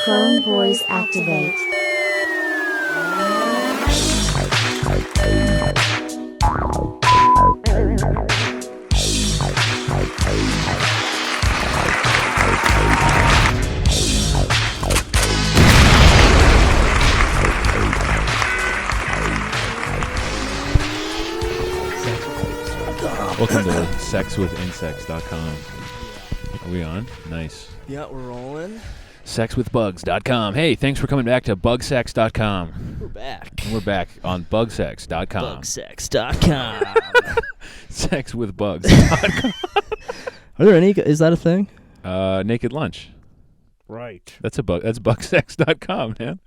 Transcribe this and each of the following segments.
Chrome voice activate. Welcome to sexwithinsects.com. Are we on? Nice. Yeah, we're rolling. Sexwithbugs.com. Hey, thanks for coming back to bugsex.com. We're back. We're back on bugsex.com. Bugsex.com. Sexwithbugs.com. Are there any? Is that a thing? Naked lunch. Right. That's bugsex.com, man.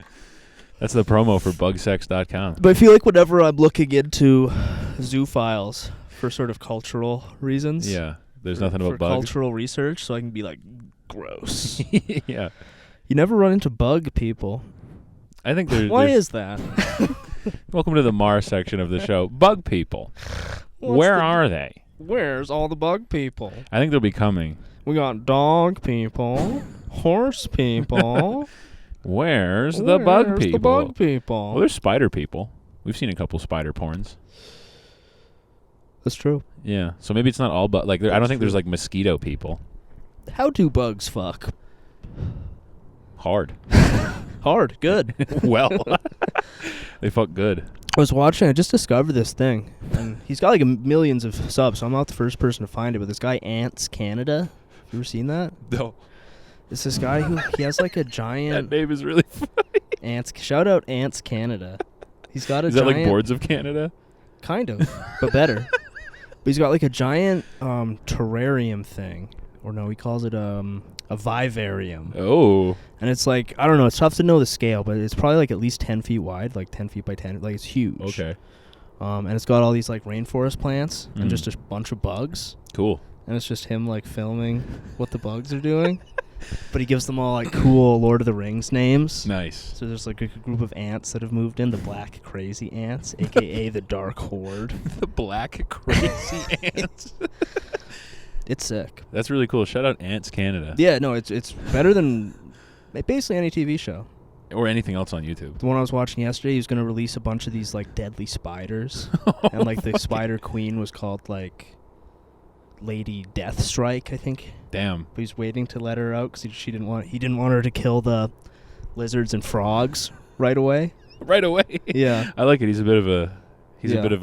That's the promo for bugsex.com. But I feel like whenever I'm looking into zoo files for sort of cultural reasons. Yeah. There's nothing about for bugs. cultural research, so I can be like, gross. Yeah. You never run into bug people. I think there's... Why is that? Welcome to the Mars section of the show. Bug people. Where are they? Where's all the bug people? I think they'll be coming. We got dog people, horse people. Where's the bug people? The bug people? Well, there's spider people. We've seen a couple spider porns. That's true. Yeah. So maybe it's not all bug. Like, I don't think there's like mosquito people. How do bugs fuck? Hard. Hard. Good. Well, they fuck good. I was watching. I just discovered this thing, and he's got like millions of subs. So I'm not the first person to find it, but this guy Ants Canada. You ever seen that? No. It's this guy who he has like a giant. That name is really funny. Ants. Shout out Ants Canada. He's got a Is giant. that like Boards of Canada? Kind of, but better. But he's got like a giant terrarium thing, or no, he calls it a vivarium. Oh. And it's like, I don't know, it's tough to know the scale, but it's probably like at least 10 feet wide, like 10 feet by 10. Like, it's huge. Okay. And it's got all these like rainforest plants and just a bunch of bugs. Cool. And it's just him like filming what the bugs are doing. But he gives them all like cool Lord of the Rings names. Nice. So there's like a group of ants that have moved in, the black crazy ants, a.k.a. the dark horde. The black crazy ants. It's sick. That's really cool. Shout out Ants Canada. Yeah, no, it's better than basically any TV show. Or anything else on YouTube. The one I was watching yesterday, he was going to release a bunch of these like deadly spiders. And like the spider queen was called like Lady Deathstrike, I think. Damn. But he's waiting to let her out because he didn't want her to kill the lizards and frogs right away. Right away. Yeah. I like it. He's a bit of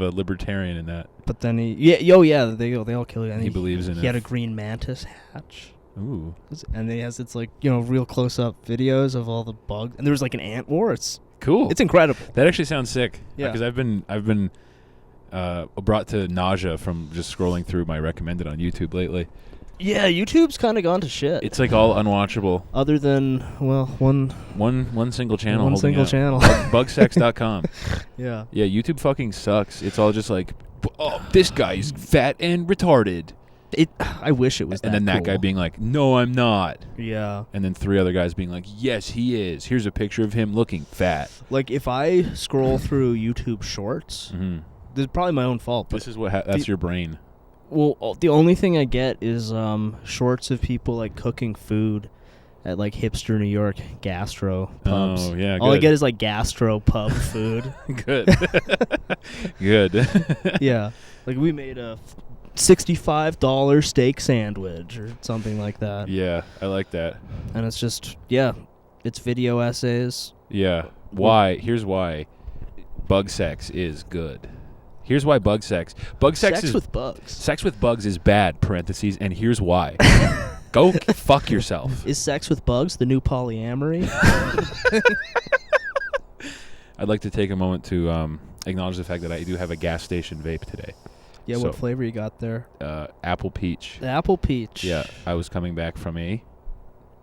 a libertarian in that. But then they all kill it. And he believes in it. He had a green mantis hatch. Ooh. And it's like, real close up videos of all the bugs. And there was like an ant war. It's cool. It's incredible. That actually sounds sick. Yeah. Because I've been brought to nausea from just scrolling through my recommended on YouTube lately. Yeah, YouTube's kind of gone to shit. It's like all unwatchable. Other than, one single channel. One single channel. Bugsex.com. Yeah. Yeah, YouTube fucking sucks. It's all just like, oh, this guy's fat and retarded. I wish it was that. And then that guy being like, no, I'm not. Yeah. And then 3 other guys being like, yes, he is. Here's a picture of him looking fat. Like, if I scroll through YouTube Shorts, this is probably my own fault. But this is that's your brain. Well, the only thing I get is shorts of people like cooking food at like hipster New York gastro pubs. Oh, yeah, all I good. get is like gastro pub food. Good. Good. Yeah. Like we made a $65 steak sandwich or something like that. Yeah, I like that. And it's just, it's video essays. Yeah. Why? Here's why bug sex is good. Here's why bug sex. Sex with bugs. Sex with bugs is bad, parentheses, and here's why. Go fuck yourself. Is sex with bugs the new polyamory? I'd like to take a moment to acknowledge the fact that I do have a gas station vape today. Yeah, what flavor you got there? Apple peach. The apple peach. Yeah, I was coming back from a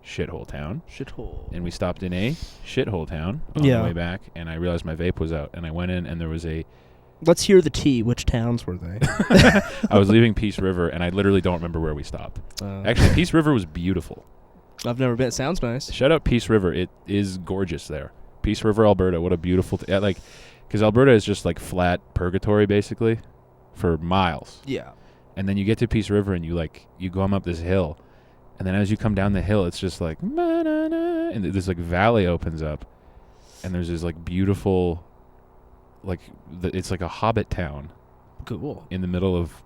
shithole town. Shithole. And we stopped in a shithole town on the way back, and I realized my vape was out, and I went in, and there was a... Let's hear the tea. Which towns were they? I was leaving Peace River, and I literally don't remember where we stopped. Actually, Peace River was beautiful. I've never been. It sounds nice. Shout out Peace River. It is gorgeous there. Peace River, Alberta. What a beautiful... because Alberta is just like flat purgatory, basically, for miles. Yeah. And then you get to Peace River, and you go up this hill, And then as you come down the hill, it's just like, and this like valley opens up, and there's this like beautiful, like it's like a hobbit town. Cool. In the middle of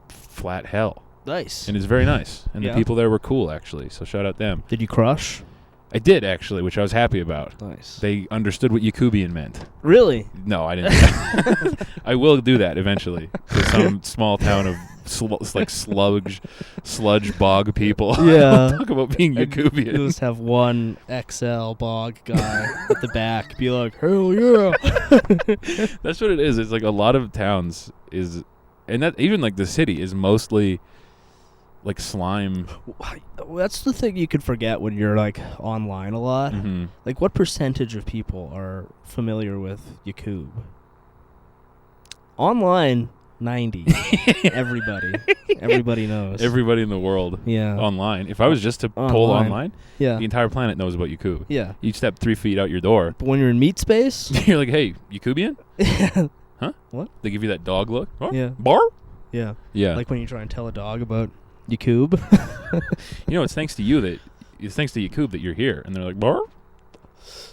flat hell. Nice. And it's very nice. And Yeah. the people there were cool, actually. So shout out them. Did you crush? I did, actually, which I was happy about. Nice. They understood what Yakubian meant. Really? No, I didn't do that. I will do that eventually. To some small town of sludge bog people. Yeah. Talk about being You Yakubian. just have one XL bog guy at the back be like, hell yeah. That's what it is. It's like a lot of towns is, and that even like the city is mostly like slime. That's the thing you could forget when you're like online a lot. Mm-hmm. Like, what percentage of people are familiar with Yakub? Online, 90. Everybody knows. Everybody in the world. Yeah. Online. If I was just to poll online, Yeah. the entire planet knows about Yakub. Yeah. You step 3 feet out your door, But when you're in meat space, you're like, hey, Yakubian? Huh? What? They give you that dog look. Huh? Yeah. Bar? Yeah. Yeah. Like when you try and tell a dog about Yakub. You know, it's thanks to you that it's thanks to Yakub that you're here. And they're like, bar?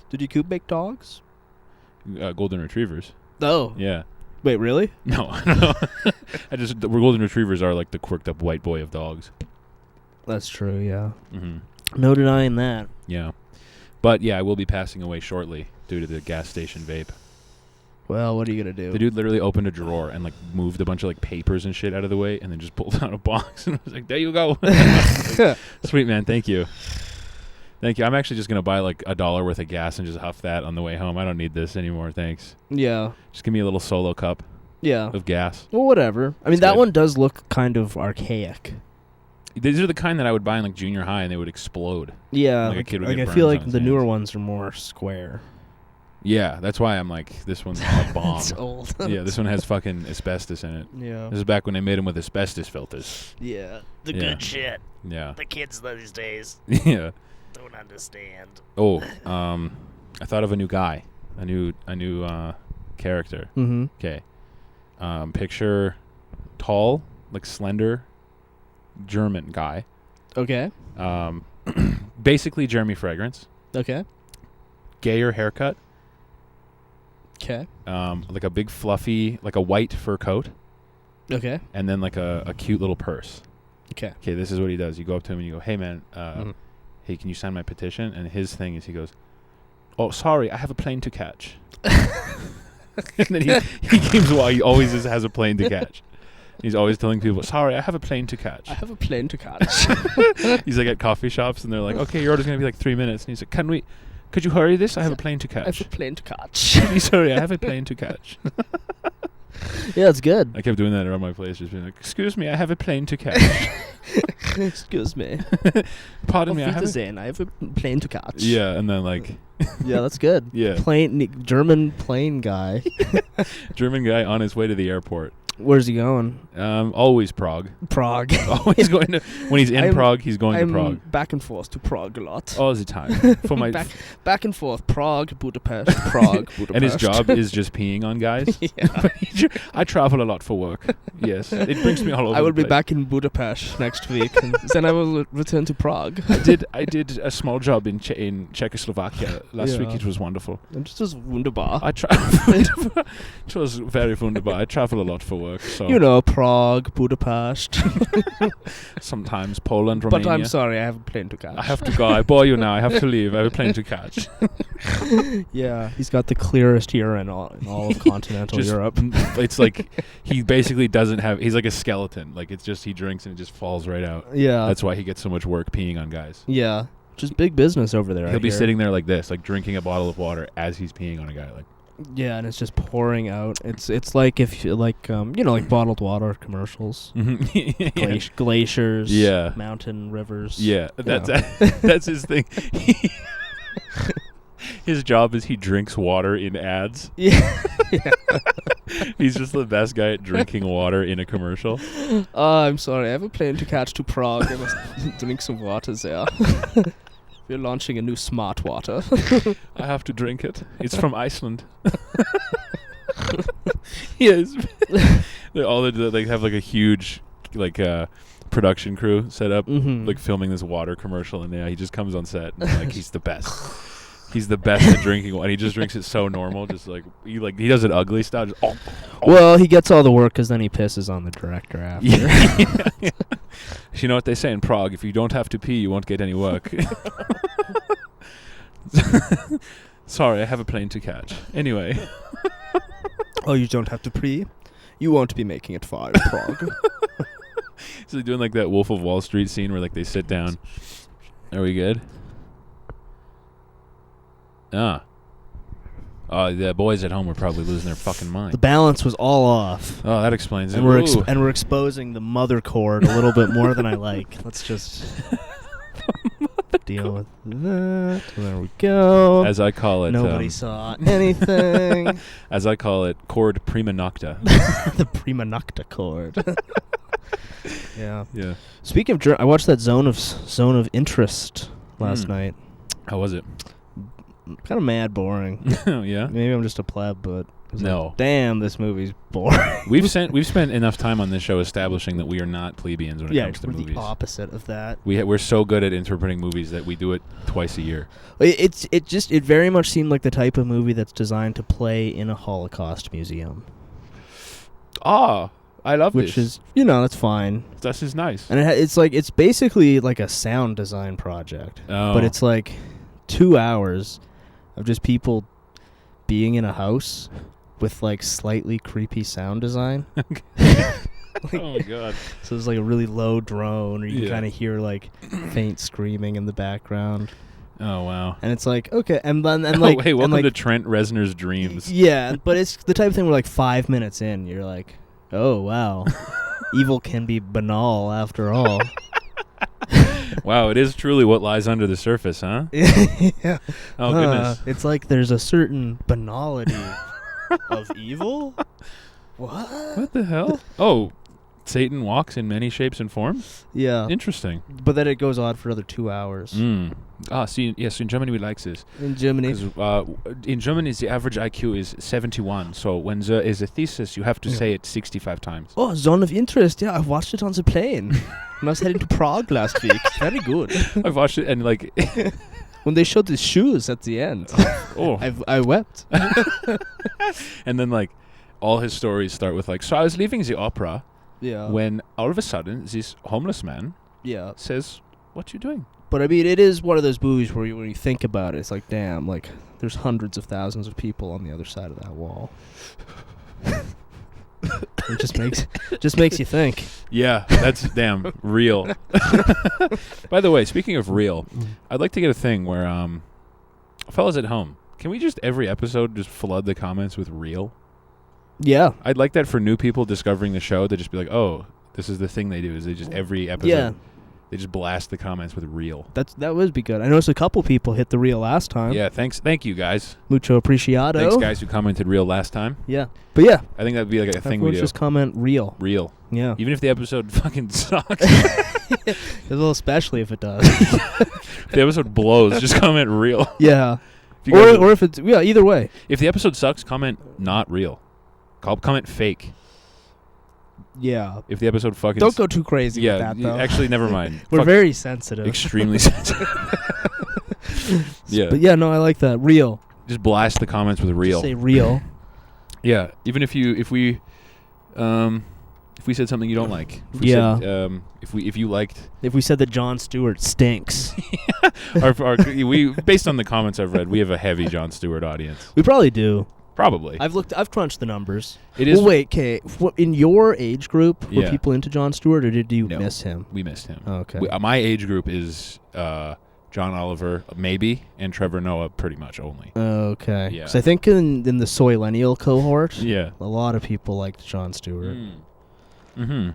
Did Yakub make dogs? Golden retrievers. Oh. Yeah. Wait, really? No, I don't know. The golden retrievers are like the quirked up white boy of dogs. That's true, yeah. Mm-hmm. No denying that. Yeah. But yeah, I will be passing away shortly due to the gas station vape. Well, what are you going to do? The dude literally opened a drawer and like moved a bunch of like papers and shit out of the way and then just pulled out a box and was like, there you go. Like, sweet, man. Thank you. Thank you. I'm actually just going to buy like $1 worth of gas and just huff that on the way home. I don't need this anymore. Thanks. Yeah. Just give me a little solo cup Yeah. of gas. Well, whatever. I mean, It's that good. one does look kind of archaic. These are the kind that I would buy in like junior high and they would explode. Yeah. Like a kid would I get feel burns like on his the newer hands. ones are more square. Yeah, that's why I'm like, this one's a bomb. It's old. Yeah, this one has fucking asbestos in it. Yeah. This is back when they made them with asbestos filters. Yeah. The Yeah. good shit. Yeah. The kids these days Yeah. don't understand. Oh, I thought of a new guy, a new character. Mm-hmm. Okay. Picture tall, like slender, German guy. Okay. Basically Jeremy Fragrance. Okay. Gayer haircut. Okay. Like a big fluffy, like a white fur coat, Okay. and then like a cute little purse. Okay. Okay, this is what he does. You go up to him and you go, "Hey man, Mhm. hey, can you sign my petition?" And his thing is he goes, "Oh, sorry, I have a plane to catch." And then he keeps why he always has a plane to catch. He's always telling people, "Sorry, I have a plane to catch." I have a plane to catch. He's like at coffee shops and they're like, "Okay, your order's gonna be like 3 minutes." And he's like, "Could you hurry this? I have a plane to I have catch." a plane to catch. Sorry, I have a plane to catch. Yeah, it's good. I kept doing that around my place, just being like, "Excuse me, I have a plane to catch." Excuse me. Pardon me, I Auf have a... Wiedersehen. I have a plane to catch. Yeah, and then like, Yeah, that's good. yeah, German plane guy. German guy on his way to the airport. Where's he going? Always Prague. Prague. Always going to, when he's in Prague, he's going to I'm Prague. back and forth to Prague a lot. All the time. For my Back and forth. Prague, Budapest, Prague, Budapest. and his job is just peeing on guys. Yeah. I travel a lot for work. Yes, it brings me all over. I will the be place. back in Budapest next week, and then I will return to Prague. I did a small job in Czechoslovakia last week. Yeah. It was wonderful. This is wunderbar. It was very wunderbar. I travel a lot for work, so You know, Prague, Budapest. sometimes Poland, Romania. But I'm sorry, I have a plane to catch. I have to go. I bore you now. I have to leave. I have a plane to catch. Yeah, he's got the clearest urine in all of continental Just- Europe. It's like he basically doesn't have. He's like a skeleton. Like it's just he drinks and it just falls right out. Yeah. That's why he gets so much work peeing on guys. Yeah. Just big business over there. He'll I be hear. sitting there like this, like drinking a bottle of water as he's peeing on a guy. Like Yeah, and it's just pouring out. It's like if you like like bottled water commercials. yeah. Glaciers. Yeah. Mountain rivers. Yeah, that's his thing. His job is he drinks water in ads. Yeah. He's just the best guy at drinking water in a commercial. I'm sorry, I have a plane to catch to Prague. I must drink some water there. We're launching a new smart water. I have to drink it. It's from Iceland. Yes. They have like a huge like production crew set up, Mhm. like filming this water commercial, and he just comes on set and like he's the best. He's the best at drinking water. He just drinks it so normal, just like he does it ugly style. Just, Well, he gets all the work because then he pisses on the director after. Yeah. You know what they say in Prague? If you don't have to pee, you won't get any work. Sorry, I have a plane to catch. Anyway. Oh, you don't have to pee? You won't be making it far, Prague. So they're doing like that Wolf of Wall Street scene where like they sit down. Are we good? The boys at home were probably losing their fucking mind. The balance was all off. Oh, that explains it. And we're exposing the mother chord a little bit more than I like. Let's just deal with that. There we go. As I call it. Nobody saw anything. As I call it, chord prima nocta. The prima nocta chord. Yeah. Yeah. Speaking of, I watched that Zone of Interest last night. How was it? Kind of mad boring. Oh, yeah? Maybe I'm just a pleb, but it was No. like, damn, this movie's boring. We've spent enough time on this show establishing that we are not plebeians when it comes to we're movies. the opposite of that. We're so good at interpreting movies that we do it twice a year. It very much seemed like the type of movie that's designed to play in a Holocaust museum. Ah, I love Which this. is, that's fine. This is nice. And it's basically like a sound design project. Oh. But it's like 2 hours of just people being in a house with like slightly creepy sound design. Oh, God. So there's like a really low drone, or you can Yeah. kind of hear like faint screaming in the background. Oh, wow. And it's like, okay, and like, oh, hey, welcome and, like, to Trent Reznor's Dreams. Yeah, but it's the type of thing where like 5 minutes in, you're like, oh, wow. Evil can be banal after all. Wow, it is truly what lies under the surface, huh? Yeah. Oh, goodness. It's like there's a certain banality of evil. What the hell? Oh, Satan walks in many shapes and forms? Yeah. Interesting. But then it goes on for another 2 hours. See, yes, in Germany we like this. In Germany. 'Cause, in Germany, the average IQ is 71. So when there is a thesis, you have to say it 65 times. Oh, Zone of Interest. Yeah, I watched it on the plane. When I was heading to Prague last week. Very good. I've watched it and like... When they showed the shoes at the end. Oh. I wept. And then like all his stories start with like, so I was leaving the opera Yeah. when all of a sudden this homeless man Yeah. says, what you doing? But I mean, it is one of those movies where when you think about it, it's like, damn, like there's hundreds of thousands of people on the other side of that wall. It just makes you think. Yeah, that's damn real. By the way, speaking of real, I'd like to get a thing where, fellas at home, can we just every episode just flood the comments with real? Yeah. I'd like that for new people discovering the show. They just be like, oh, this is the thing they do. Is they just every episode, Yeah. they just blast the comments with real. That would be good. I noticed a couple people hit the reel last time. Yeah, thank you guys. Mucho apreciado. Thanks guys who commented real last time. Yeah. But yeah. I think that'd be like a thing we Everyone do. just comment real. Real. Yeah. Even if the episode fucking sucks. Well, especially if it does. If the episode blows, just comment real. Yeah. If you guys- Or if it's, yeah, either way. if the episode sucks, comment not real. Comment fake. Yeah. If the episode fucking Don't go too crazy yeah, with that, though. actually, never mind. We're Fuck, very sensitive. extremely sensitive. Yeah, But yeah, no, I like that. Real. just blast the comments with real. Just say real. Yeah, even if we said something you don't like. If we Yeah. Said, if you liked If we said that Jon Stewart stinks. we based on the comments I've read, we have a heavy Jon Stewart audience. We probably do. Probably. I've crunched the numbers. It is. Well, wait, okay. In your age group, were Yeah. people into Jon Stewart, or did you No. miss him? We missed him. Oh, okay. My age group is John Oliver, maybe, and Trevor Noah, pretty much only. Okay. Yeah. So I think in the Soylenial cohort, Yeah. a lot of people liked Jon Stewart. Mm-hmm.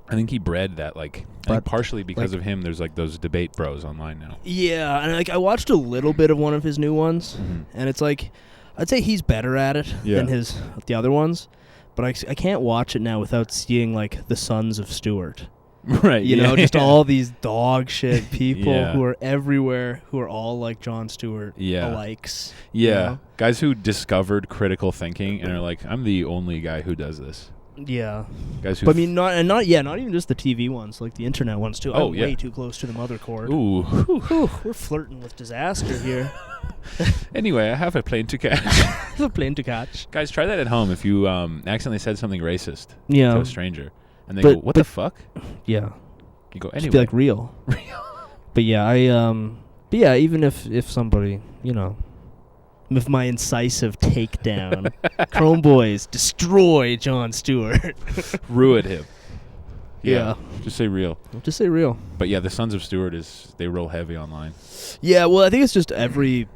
I think he bred that, I think But, partially because like- of him, there's, those debate bros online now. Yeah, and I watched a little bit of one of his new ones, Mhm. and it's like, I'd say he's better at it Yeah. than the other ones, but I can't watch it now without seeing, like, the Sons of Stewart. Right. You know, just all these dog shit people Yeah. who are everywhere, who are all like Jon Stewart Yeah. alikes. Yeah. You know? Guys who discovered critical thinking and are like, I'm the only guy who does this. Guys who. But I mean, not even just the TV ones, like the internet ones too. Oh, I'm yeah. way too close to the mother cord. Ooh. Whew, we're flirting with disaster here. Anyway, I have a plane to catch. A plane to catch. Guys, try that at home if you accidentally said something racist Yeah. to a stranger. And they go, what the fuck? Yeah. You go, Just anyway. be like real. But yeah, even if somebody, with my incisive takedown, Chrome Boys destroy Jon Stewart. Ruin him. Yeah. Just say real. Just say real. But yeah, the Sons of Stewart they roll heavy online. Yeah, well, I think it's just every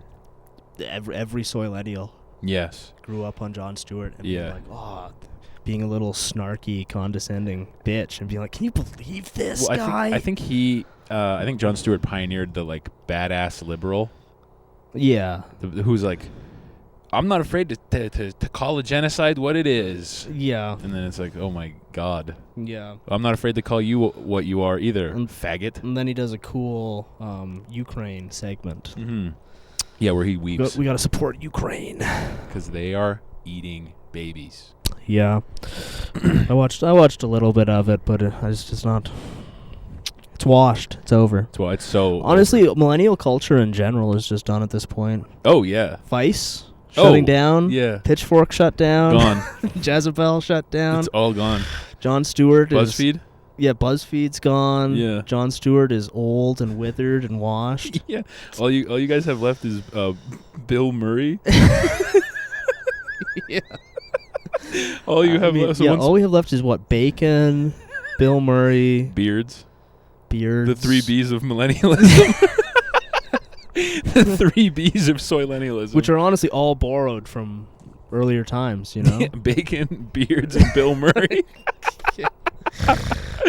Soylenial Yes. grew up on Jon Stewart and Yeah. being a little snarky, condescending bitch and being like, can you believe this Well, guy? I think Jon Stewart pioneered the like badass liberal. Yeah. Who's like, I'm not afraid to call a genocide what it is. Yeah. And then it's like, oh my god. Yeah. I'm not afraid to call you what you are either, And- faggot. And then he does a cool Ukraine segment. Mm-hmm. Yeah, where he weeps We got to support Ukraine. because they are eating babies. Yeah. I watched a little bit of it, but it's just not. It's washed. It's over. It's so Honestly, millennial culture in general is just done at this point. Oh yeah. Vice shutting Oh, down. yeah. Pitchfork shut down. Gone. Jezebel shut down. It's all gone. Jon Stewart BuzzFeed? Yeah, BuzzFeed's gone. Yeah. Jon Stewart is old and withered and washed. Yeah. All you guys have left is Bill Murray. Yeah. All you have left. So all we have left is what? Bacon, Bill Murray, beards. beards. The 3 B's of millennialism. The 3 B's of soylenialism. Which are honestly all borrowed from earlier times, Yeah, bacon, beards, and Bill Murray.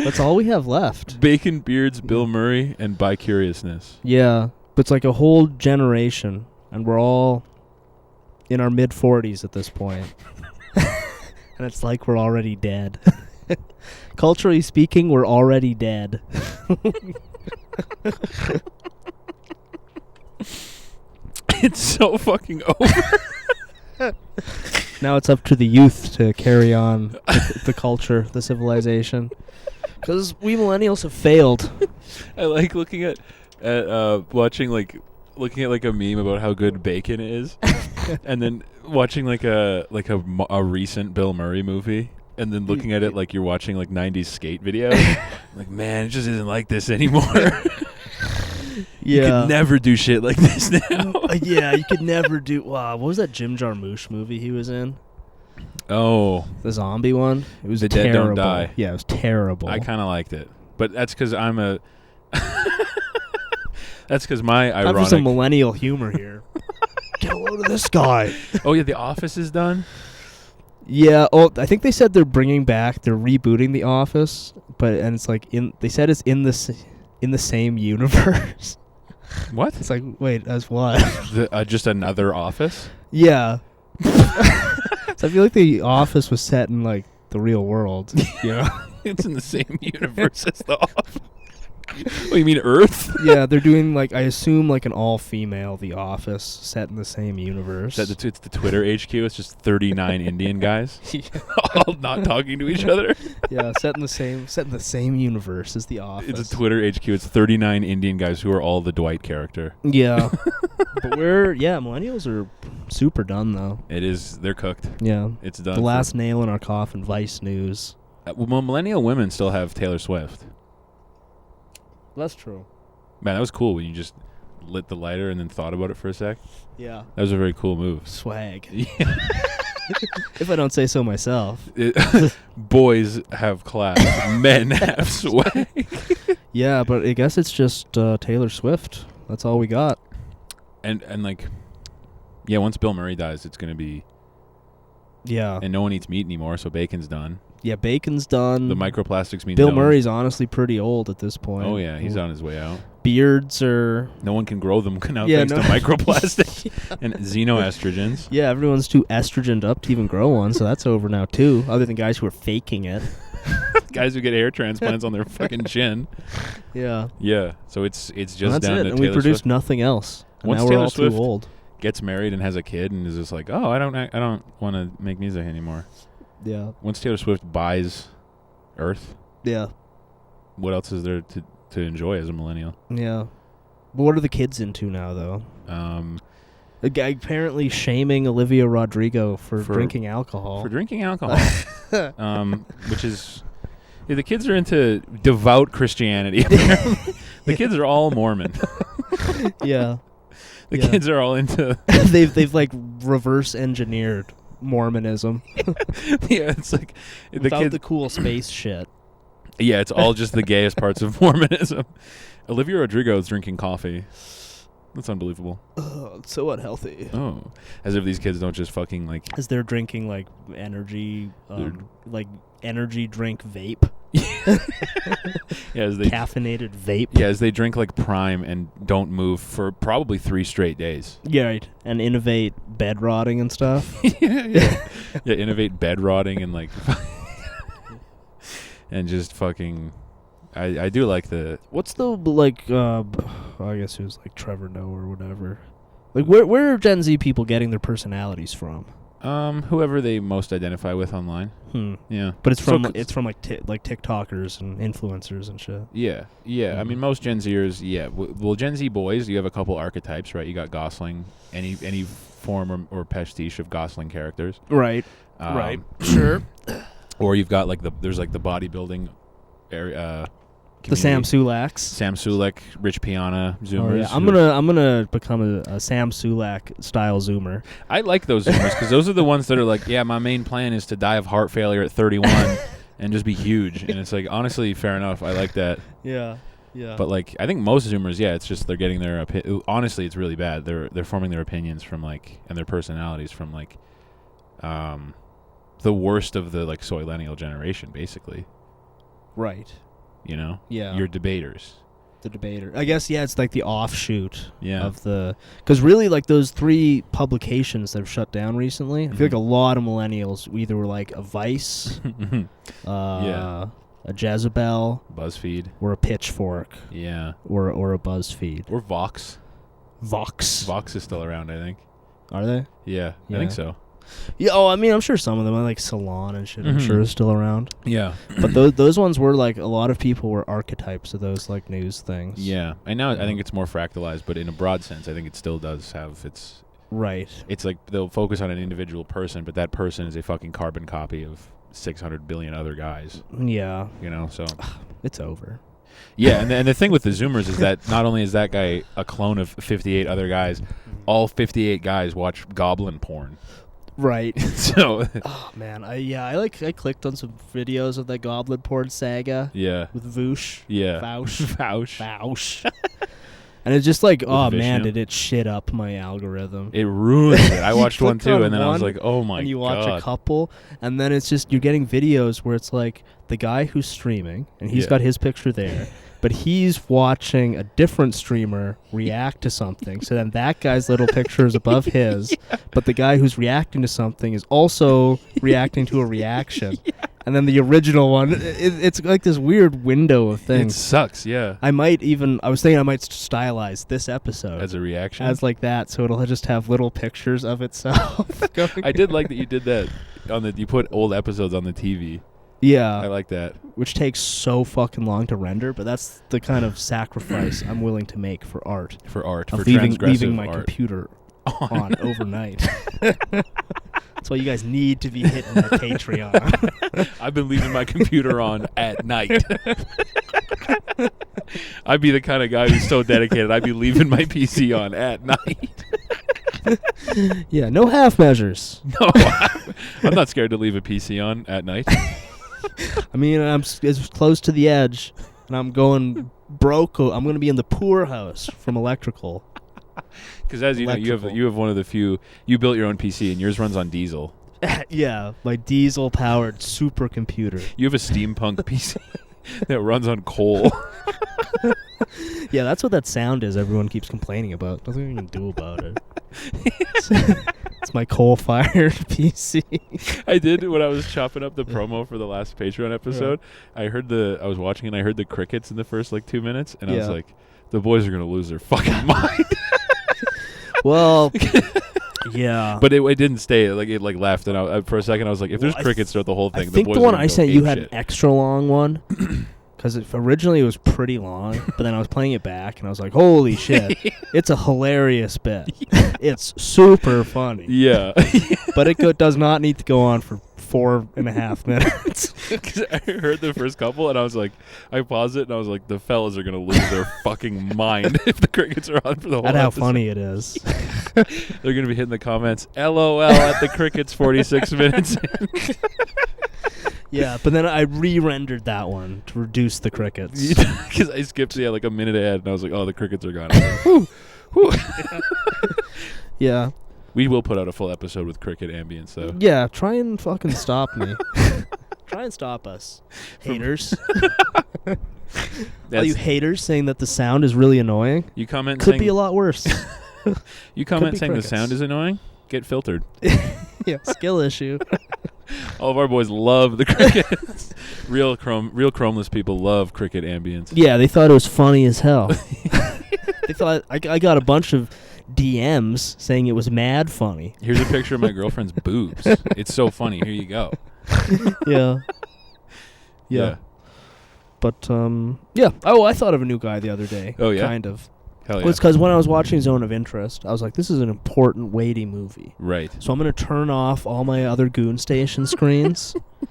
That's all we have left. Bacon, beards, Bill Murray, and bi-curiousness. Yeah, but it's like a whole generation, and we're all in our mid-40s at this point. And it's like we're already dead. Culturally speaking, we're already dead. It's so fucking over. Now it's up to the youth to carry on the culture, the civilization. Because we millennials have failed. I like looking at watching looking at like a meme about how good bacon is, and then watching like a recent Bill Murray movie, and then looking at it like you're watching like 90s skate videos. Like, man, it just isn't like this anymore. You could never do shit like this now. Yeah, you could never do. Wow, what was that Jim Jarmusch movie he was in? Oh, The zombie one? It was The terrible. Dead Don't Die. Yeah, it was terrible. I kind of liked it, but that's because I'm a. That's because my Time for ironic. some millennial humor here. Get a load of this guy. Oh yeah, The Office is done. Yeah. Oh, I think they said they're rebooting The Office, and it's like they said it's in the same universe. What? It's like, wait, as what? Just another Office? Yeah. So I feel like The Office was set in like the real world. Yeah. It's in the same universe as The Office. Oh, you mean Earth? Yeah, they're doing like, I assume, like an all-female The Office set in the same universe. It's the Twitter HQ. It's just 39 Indian guys, all not talking to each other. Yeah, set in the same universe as The Office. It's a Twitter HQ. It's 39 Indian guys who are all the Dwight character. Yeah. But millennials are super done though. It is. They're cooked. Yeah. It's done. The last nail in our coffin, Vice News. Well, millennial women still have Taylor Swift. That's true. Man, that was cool when you just lit the lighter and then thought about it for a sec. Yeah. That was a very cool move. Swag. Yeah. If I don't say so myself. Boys have class. Men have swag. Yeah, but I guess it's just Taylor Swift. That's all we got. And like, yeah, once Bill Murray dies, it's going to be... Yeah. And no one eats meat anymore, so bacon's done. Yeah, bacon's done. The microplastics mean Bill Murray's honestly pretty old at this point. Oh, yeah, he's on his way out. Beards are... No one can grow them now thanks to microplastic and xenoestrogens. Yeah, everyone's too estrogened up to even grow one, so that's over now, too, other than guys who are faking it. Guys who get hair transplants on their fucking chin. Yeah. Yeah, so it's just And that's down it, to and Taylor we produced Swift. nothing else. And Once now we're Taylor all Swift too old. gets married and has a kid and is just like, oh, I don't want to make music anymore. Yeah. Once Taylor Swift buys Earth, Yeah. what else is there to enjoy as a millennial? Yeah. But what are the kids into now, though? A guy apparently shaming Olivia Rodrigo for drinking alcohol. For drinking alcohol. Which is... Yeah, the kids are into devout Christianity. The kids are all Mormon. Yeah. The kids are all into... they've like reverse engineered Mormonism. Yeah, it's like... Without the cool space shit. Yeah, it's all just the gayest parts of Mormonism. Olivia Rodrigo is drinking coffee. That's unbelievable. It's so unhealthy. Oh. As if these kids don't just fucking like... As they're drinking like energy drink vape. Yeah, as they... Caffeinated vape. Yeah, as they drink like Prime and don't move for probably 3 straight days. Yeah, right. And innovate bed rotting and stuff. Yeah, innovate bed rotting and like... and just fucking... I do like the... What's the, like, I guess it was like Trevor Noah or whatever. Like, where are Gen Z people getting their personalities from? Whoever they most identify with online. Yeah. But it's from like TikTokers and influencers and shit. Yeah. I mean, most Gen Zers, yeah. Well, Gen Z boys, you have a couple archetypes, right? You got Gosling, any form or pastiche of Gosling characters. Right. Right. Sure. Or you've got like there's like the bodybuilding area. The Sam Sulaks. Sam Sulek, Rich Piana, Zoomers. Oh, yeah. I'm gonna become a Sam Sulak style Zoomer. I like those Zoomers because those are the ones that are like, yeah, my main plan is to die of heart failure at 31 and just be huge. And it's like, honestly, fair enough. I like that. Yeah. Yeah. But like, I think most Zoomers, yeah, it's just they're getting their honestly, it's really bad. They're forming their opinions from like and their personalities from like, the worst of the like soy-lennial generation, basically. Right. You know? Yeah. You're debaters. The debater. I guess, yeah, it's like the offshoot of the... Because really, like, those 3 publications that have shut down recently, I feel like a lot of millennials either were like a Vice, a Jezebel... BuzzFeed. Or a Pitchfork. Yeah. Or a BuzzFeed. Or Vox. Vox is still around, I think. Are they? Yeah, I think so. Yeah, I mean, I'm sure some of them, like Salon and shit, I'm sure is still around. Yeah. But those ones were, like, a lot of people were archetypes of those, like, news things. Yeah. I think it's more fractalized, but in a broad sense, I think it still does have its... Right. It's like they'll focus on an individual person, but that person is a fucking carbon copy of 600 billion other guys. Yeah. You know, so... It's over. Yeah, and the thing with the Zoomers is that not only is that guy a clone of 58 other guys, all 58 guys watch goblin porn. Right. So. Oh man, I clicked on some videos of that goblin porn saga. Yeah. With Voosh. Yeah. Vouch. And it's just like, oh man, did it shit up my algorithm? It ruined it. I watched one too, and then I was like, oh my god. And you watch a couple, and then it's just you're getting videos where it's like the guy who's streaming, and he's got his picture there. But he's watching a different streamer react to something. So then that guy's little picture is above his. Yeah. But the guy who's reacting to something is also reacting to a reaction. Yeah. And then the original one, it's like this weird window of things. It sucks, yeah. I was thinking I might stylize this episode. As a reaction? As like that, so it'll just have little pictures of itself. I did like that you did that. You put old episodes on the TV. Yeah. I like that. Which takes so fucking long to render, but that's the kind of sacrifice I'm willing to make for art. For leaving transgressive my art. Computer on overnight. That's why you guys need to be hitting that Patreon. I've been leaving my computer on at night. I'd be the kind of guy who's so dedicated, I'd be leaving my PC on at night. Yeah, no half measures. No, I'm not scared to leave a PC on at night. I mean, I'm as close to the edge, and I'm going broke. I'm going to be in the poorhouse from electrical. Because as you know, you have one of the few. You built your own PC, and yours runs on diesel. Yeah, my diesel-powered supercomputer. You have a steampunk PC that runs on coal. Yeah, that's what that sound is. Everyone keeps complaining about. Nothing you can do about it. It's my coal-fired PC. I did when I was chopping up the promo for the last Patreon episode. Yeah. I was watching and I heard the crickets in the first 2 minutes, and I was like, the boys are gonna lose their fucking mind. Well, Yeah. But it didn't stay. Like it like left, and for a second I was like, if there's Well, crickets throughout the whole thing, I think boys the are one gonna I go sent you ape had shit. an extra long one. Because originally it was pretty long, but then I was playing it back, and I was like, holy shit. It's a hilarious bit. Yeah. It's super funny. Yeah. But it does not need to go on for 4.5 minutes. Because I heard the first couple, and I was like, I paused it, and I was like, the fellas are going to lose their fucking mind if the crickets are on for the whole That's how episode. funny it is. They're going to be hitting the comments, LOL at the crickets 46 minutes in. Yeah, but then I re-rendered that one to reduce the crickets. Because I skipped like a minute ahead, and I was like, oh, the crickets are gone. I was like, whew, whew. Yeah. We will put out a full episode with cricket ambience, though. Yeah, try and fucking stop me. Try and stop us, haters. All you haters saying that the sound is really annoying. You comment Could saying, be a lot worse. You comment be saying crickets. the sound is annoying? Get filtered. Yeah, skill issue. All of our boys love the crickets. Real chromeless people love cricket ambience. Yeah, they thought it was funny as hell. They thought I got a bunch of DMs saying it was mad funny. Here's a picture of my girlfriend's boobs. It's so funny. Here you go. Yeah. Yeah. But yeah. Oh, I thought of a new guy the other day. Oh, yeah? Kind of. Hell yeah. Well, it's because when I was watching Zone of Interest, I was like, this is an important, weighty movie. Right. So I'm going to turn off all my other Goon Station screens. I'm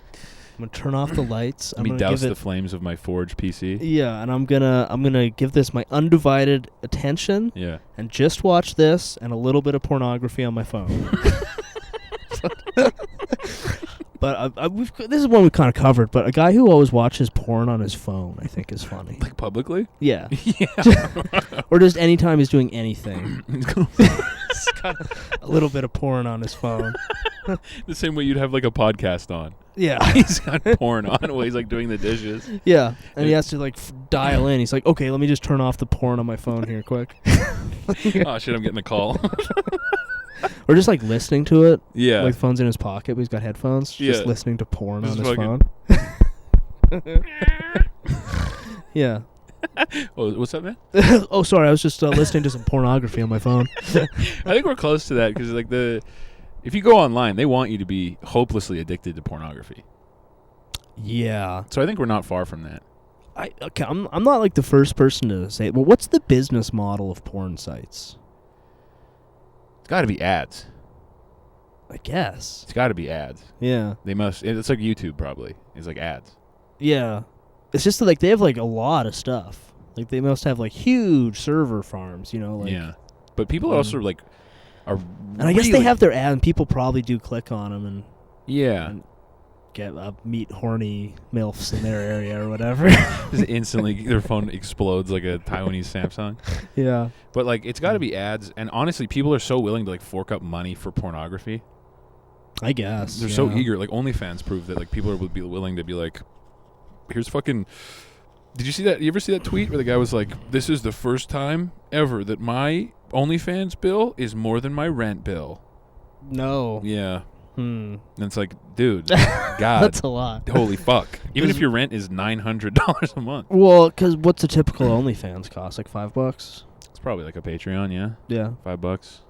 going to turn off the lights. Let me douse the flames of my Forge PC. Yeah, and I'm gonna give this my undivided attention. Yeah. And just watch this and a little bit of pornography on my phone. But this is one we kind of covered. But a guy who always watches porn on his phone, I think, is funny. Like publicly? Yeah. Yeah. Or just anytime he's doing anything. He's got a little bit of porn on his phone. The same way you'd have like a podcast on. Yeah. He's got porn on while he's like doing the dishes. Yeah. And he has to like dial in. He's like, okay, let me just turn off the porn on my phone here quick. Oh shit, I'm getting a call. Or just like listening to it. Yeah. Like phone's in his pocket, but he's got headphones. Just Yeah. listening to porn Just on his fucking- phone. Yeah. Oh, what's up, man? Oh, sorry. I was just listening to some pornography on my phone. I think we're close to that because like if you go online, they want you to be hopelessly addicted to pornography. Yeah. So I think we're not far from that. I'm not like the first person to say, well, what's the business model of porn sites? It's got to be ads. I guess. It's got to be ads. Yeah. They must. It's like YouTube probably. It's like ads. Yeah. It's just that, like, they have like a lot of stuff. Like they must have like huge server farms, you know, like. Yeah. But people also like are. And I guess they have their ad, and people probably do click on them and Yeah. and get meet horny milfs in their area or whatever. Just instantly their phone explodes like a Taiwanese Samsung. Yeah. But like it's got to be ads, and honestly, people are so willing to like fork up money for pornography. I guess. They're so eager. Like OnlyFans prove that like people would be willing to be like, here's fucking. Did you see that? You ever see that tweet where the guy was like, "This is the first time ever that my OnlyFans bill is more than my rent bill." No. Yeah. And And it's like, dude, God, that's a lot. holy fuck. Even if your rent is $900 a month, Well, because what's a typical OnlyFans cost? Like $5? it's probably like a Patreon. Yeah, Yeah. $5.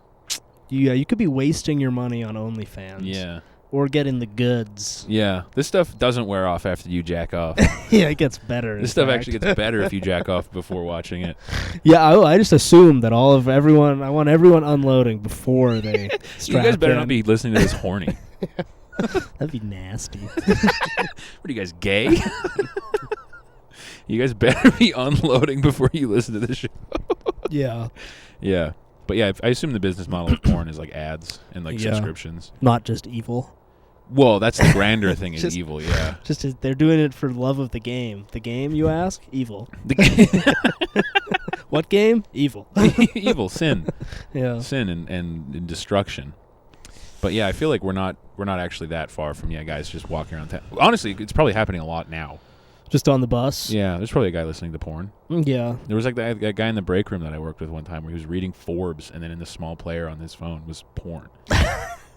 Yeah, you could be wasting your money on OnlyFans. Yeah. Or getting the goods. Yeah, this stuff doesn't wear off after you jack off. Yeah, it gets better. This stuff actually gets better if you jack off before watching it. Yeah, I just assume that I want everyone unloading before they You strap guys better in. not be listening to this horny. That'd be nasty. What are you guys, gay? You guys better be unloading before you listen to this show. Yeah. Yeah. But yeah, I assume the business model of porn is like ads and like Yeah. subscriptions. Not just evil. Well, that's the grander thing is Just- evil, yeah. They're doing it for love of the game. The game, you ask? Evil. What game? Evil. Evil, sin. Yeah. Sin and destruction. But yeah, I feel like we're not actually that far from guys just walking around town. Honestly, it's probably happening a lot now. Just on the bus? Yeah, there's probably a guy listening to porn. Yeah. There was like that guy in the break room that I worked with one time where he was reading Forbes, and then in the small player on his phone was porn.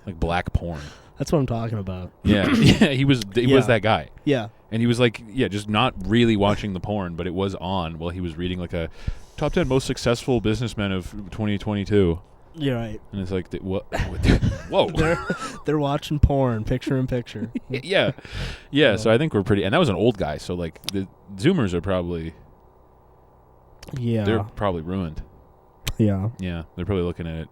Like black porn. That's what I'm talking about. Yeah. Yeah, he was that guy. Yeah. And he was like, just not really watching the porn, but it was on while he was reading like a top 10 most successful businessmen of 2022. You're right. And it's like, what? Whoa. They're watching porn, picture in picture. Yeah. So I think we're pretty, and that was an old guy. So like the Zoomers are probably, they're probably ruined. Yeah. Yeah, they're probably looking at it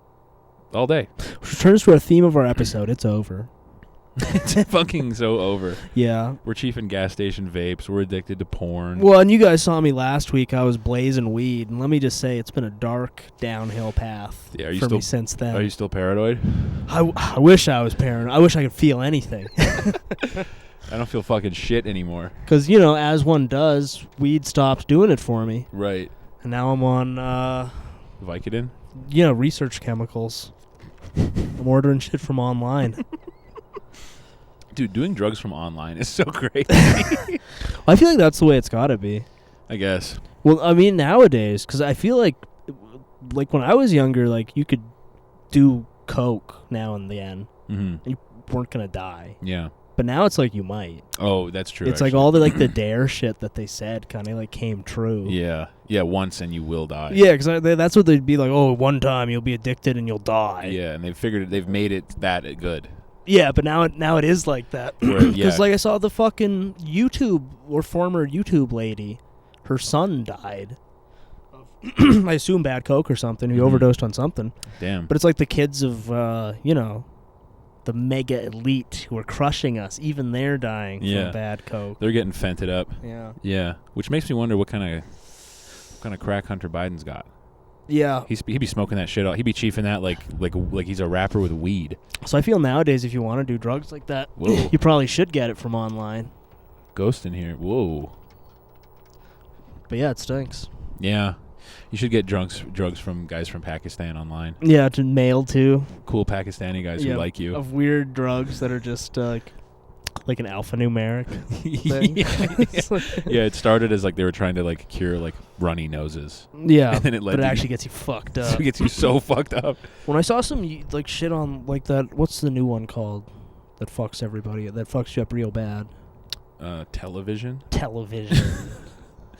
all day. Which returns to our theme of our episode. It's over. It's fucking so over. Yeah. We're chiefing gas station vapes. We're addicted to porn. Well, and you guys saw me last week. I was blazing weed, and let me just say, it's been a dark downhill path for me since then. Are you still paranoid? I wish I was paranoid. I wish I could feel anything. I don't feel fucking shit anymore. Because, as one does, weed stops doing it for me. Right. And now I'm on, Vicodin? Research chemicals. I'm ordering shit from online. Dude, doing drugs from online is so great. I feel like that's the way it's got to be. I guess. Well, I mean, nowadays, because I feel like when I was younger, like, you could do coke now and then. Mm-hmm. And you weren't going to die. Yeah. But now it's like you might. Oh, that's true. It's like all the dare shit that they said kind of like came true. Yeah. Yeah, once and you will die. Yeah, because that's what they'd be like, oh, one time you'll be addicted and you'll die. Yeah, and they've made it that good. Yeah, but now it is like that. Because like I saw the fucking former YouTube lady, her son died. I assume bad coke or something. He overdosed on something. Damn. But it's like the kids of, the mega elite who are crushing us. Even they're dying from bad coke. They're getting fented up. Yeah. Yeah, which makes me wonder what kind of crack Hunter Biden's got. Yeah. He'd be smoking that shit out. He'd be chiefing that like he's a rapper with weed. So I feel nowadays if you want to do drugs like that, you probably should get it from online. Ghost in here. Whoa. But yeah, it stinks. Yeah. You should get drugs from guys from Pakistan online. Yeah, to mail to. Cool Pakistani guys who like you. Of weird drugs that are just like an alphanumeric thing. Yeah, it started as like they were trying to like cure like runny noses. Yeah, and then it actually gets you fucked up. It gets you so fucked up. When I saw some like shit on like that, what's the new one called? That fucks everybody. That fucks you up real bad. Television.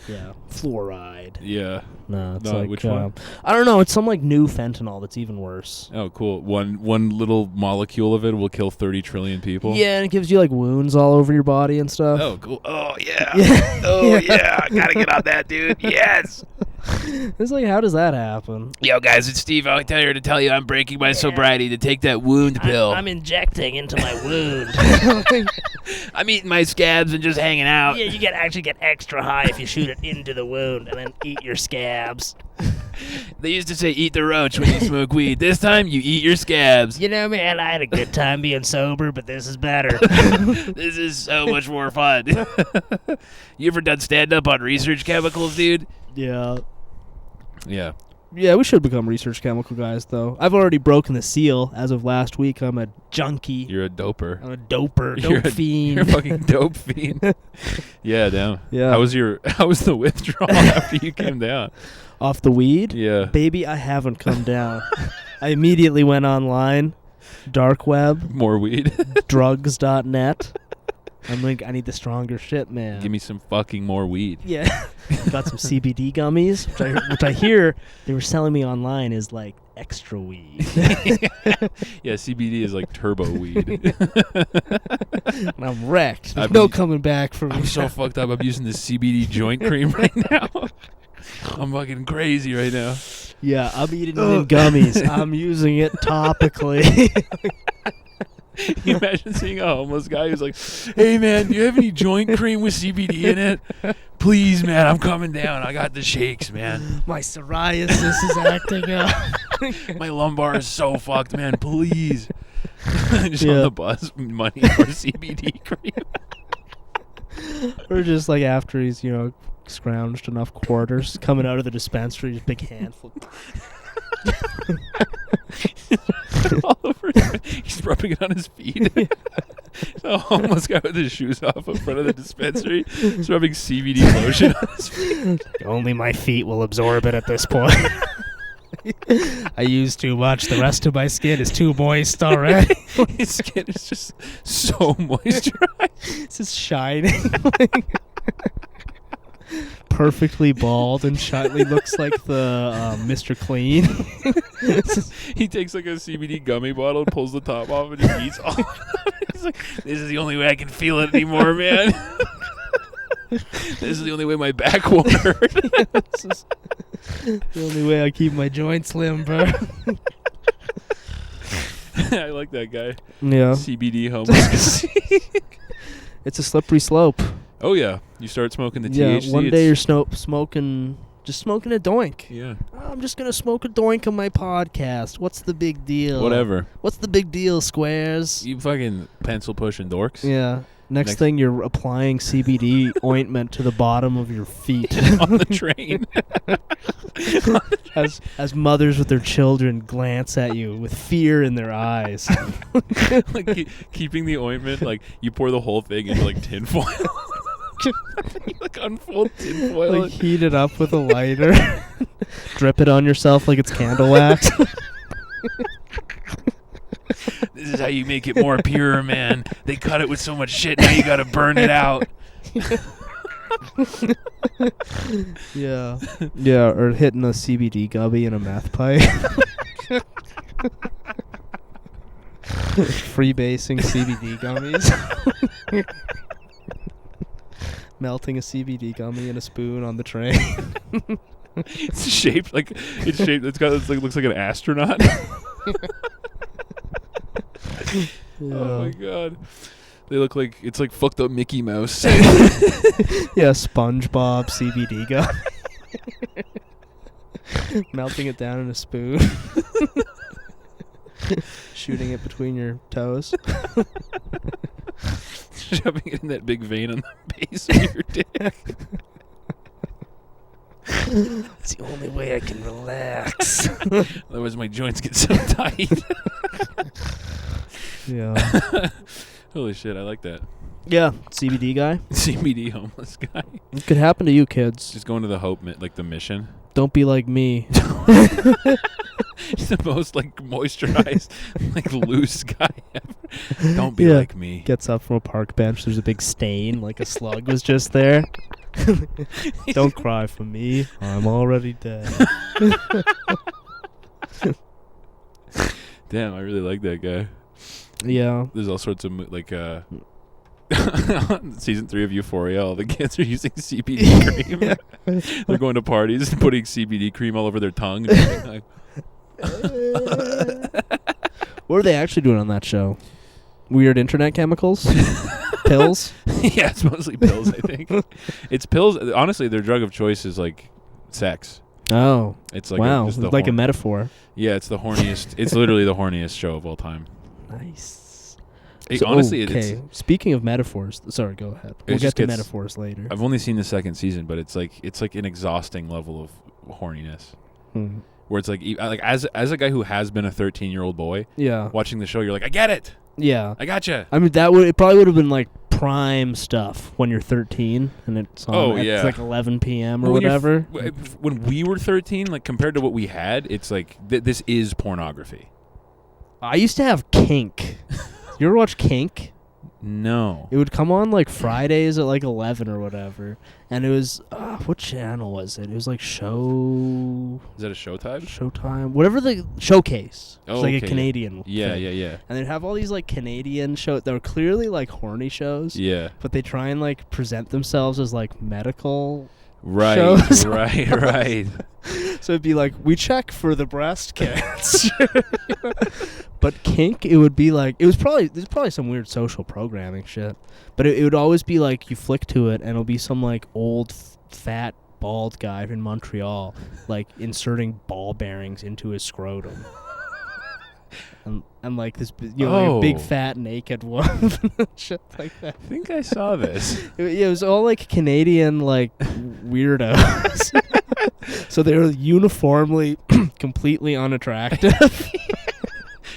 Yeah, fluoride. Yeah. No, it's which one? I don't know. It's some like new fentanyl that's even worse. Oh, cool. One little molecule of it will kill 30 trillion people. Yeah, and it gives you like wounds all over your body and stuff. Oh, cool. Oh, yeah. Oh, yeah. Gotta get on that, dude. Yes. It's like, how does that happen? Yo, guys, it's Steve. I'm here to tell you I'm breaking my sobriety to take that wound pill. I'm injecting into my wound. I'm eating my scabs and just hanging out. Yeah, you actually get extra high if you shoot it into the wound and then eat your scabs. They used to say eat the roach when you smoke weed. This time, you eat your scabs. Man, I had a good time being sober, but this is better. This is so much more fun. You ever done stand-up on research chemicals, dude? Yeah. Yeah. Yeah, we should become research chemical guys, though. I've already broken the seal. As of last week, I'm a junkie. You're a doper. I'm a doper. Dope fiend. You're a fucking dope fiend. Yeah, damn. Yeah. How was the withdrawal after you came down? Off the weed? Yeah. Baby, I haven't come down. I immediately went online, dark web. More weed. drugs.net. I'm like, I need the stronger shit, man. Give me some fucking more weed. Yeah. Got some CBD gummies, which I hear they were selling me online is like extra weed. Yeah, CBD is like turbo weed. And I'm wrecked. There's no coming back from me. I'm so fucked up. I'm using the CBD joint cream right now. I'm fucking crazy right now. Yeah, I'm eating it in gummies. I'm using it topically. Can you imagine seeing a homeless guy who's like, hey, man, do you have any joint cream with CBD in it? Please, man, I'm coming down. I got the shakes, man. My psoriasis is acting up. My lumbar is so fucked, man. Please. Just on the bus, money for CBD cream. Or just like after he's, scrounged enough quarters, coming out of the dispensary, just big handful. All over. He's rubbing it on his feet. A homeless guy with his shoes off in front of the dispensary. He's rubbing CBD lotion on his feet. Only my feet will absorb it at this point. I use too much. The rest of my skin is too moist already. His skin is just so moisturized. It's just shining. perfectly bald and shyly looks like the Mr. Clean. He takes like a CBD gummy bottle, pulls the top off, and just eats all. He's like, "This is the only way I can feel it anymore, man. This is the only way my back won't hurt." This is the only way I keep my joints slim, bro. I like that guy. Yeah. CBD homeless. It's a slippery slope. Oh yeah, you start smoking the Yeah, THC. one day you're smoking a doink. Yeah. I'm just gonna smoke a doink on my podcast. What's the big deal? Whatever. What's the big deal, Squares? You fucking pencil pushing dorks. Yeah. Next thing, you're applying CBD ointment to the bottom of your feet On the train. as mothers with their children glance at you with fear in their eyes. Like keeping the ointment, like you pour the whole thing into like tinfoil. You like unfold tinfoil. Like heat it up with a lighter. Drip it on yourself like it's candle wax. This is how you make it more pure, man. They cut it with so much shit, now you gotta burn it out. Yeah. Yeah, or hitting a CBD gummy in a meth pipe. Freebasing CBD gummies. Melting a CBD gummy in a spoon on the train. It's shaped like looks like an astronaut. Yeah. Oh my god. They look like it's like fucked up Mickey Mouse. Yeah, SpongeBob CBD gum. Melting it down in a spoon. Shooting it between your toes. Shoving it in that big vein on the base of your dick. It's the only way I can relax. Otherwise my joints get so tight. Yeah. Holy shit, I like that. Yeah, CBD guy. CBD homeless guy. It could happen to you kids. Just going to the like the mission. Don't be like me. He's the most like moisturized, like loose guy ever. Don't be Yeah. like me. Gets up from a park bench. There's a big stain, like a slug was just there. Don't cry for me. I'm already dead. Damn, I really like that guy. Yeah. There's all sorts of like season 3 of Euphoria. All the kids are using CBD cream. They're going to parties and putting CBD cream all over their tongue. And What are they actually doing on that show? Weird internet chemicals? Pills? Yeah, it's mostly pills. I think it's pills. Honestly, their drug of choice is like sex. Oh. It's like wow. just the Like a metaphor. Yeah, it's the horniest. It's literally the horniest show of all time. Nice. Honestly, okay. it's. Speaking of metaphors, sorry, go ahead. We'll get to metaphors later. I've only seen the second season, but it's like an exhausting level of horniness. Where it's like as a guy who has been a 13-year-old boy, yeah, watching the show, you're like, I get it. Yeah, I gotcha. I mean, it probably would have been like prime stuff when you're 13 and it's on it's like 11 p.m. or whatever. When we were 13, like compared to what we had, it's like this is pornography. I used to have Kink. You ever watch Kink? No. It would come on like Fridays at like 11 or whatever. And it was, what channel was it? It was like Show... Is that a Showtime? Showtime. Whatever the... Showcase. Oh, it's like okay. a Canadian Yeah, thing. yeah. And they'd have all these like Canadian shows that were clearly like horny shows. Yeah. But they try and like present themselves as like medical shows. Right. Right. So it'd be like, we check for the breast cancer. But Kink, it would be like, there's probably some weird social programming shit. But it would always be like, you flick to it and it'll be some like old, fat, bald guy in Montreal, like inserting ball bearings into his scrotum. And like this, like a big fat naked woman, shit like that. I think I saw this. It was all like Canadian like weirdos. So they were uniformly completely unattractive.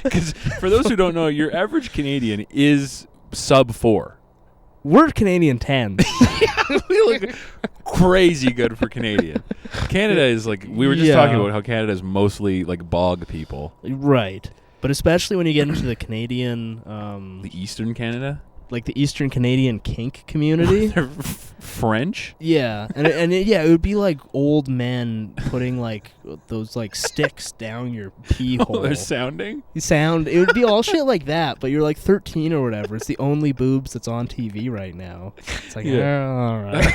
Because for those who don't know, your average Canadian is sub 4. We're Canadian 10. We look crazy good for Canadian. Canada is like, we were just talking about how Canada is mostly like bog people. Right. But especially when you get into the Canadian... the Eastern Canada? like the Eastern Canadian kink community. They're French? Yeah, it would be like old men putting like those like sticks down your pee hole. They're sounding? It would be all shit like that, but you're like 13 or whatever. It's the only boobs that's on TV right now. It's like, Yeah. all right.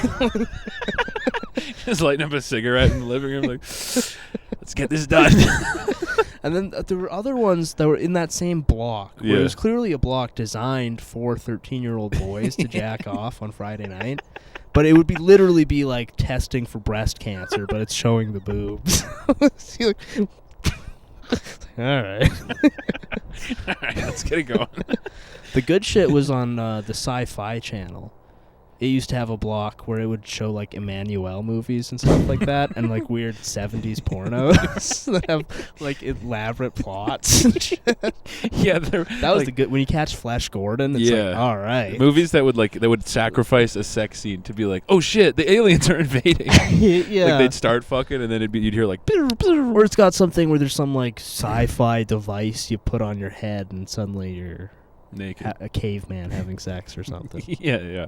Just lighting up a cigarette in the living room, like, let's get this done. And then there were other ones that were in that same block, where it was clearly a block designed for 13-year-old boys to jack off on Friday night. But it would be literally be like testing for breast cancer, but it's showing the boobs. All right. All right, let's get it going. The good shit was on the Sci-Fi Channel. It used to have a block where it would show like Emmanuel movies and stuff like that, and like weird 70s pornos that have like elaborate plots. Yeah, that was the good. When you catch Flash Gordon, it's like, all right. Movies that would sacrifice a sex scene to be like, oh shit, the aliens are invading. Yeah, like they'd start fucking, and then you'd hear like, or it's got something where there's some like sci-fi device you put on your head, and suddenly you're naked, a caveman having sex or something. Yeah.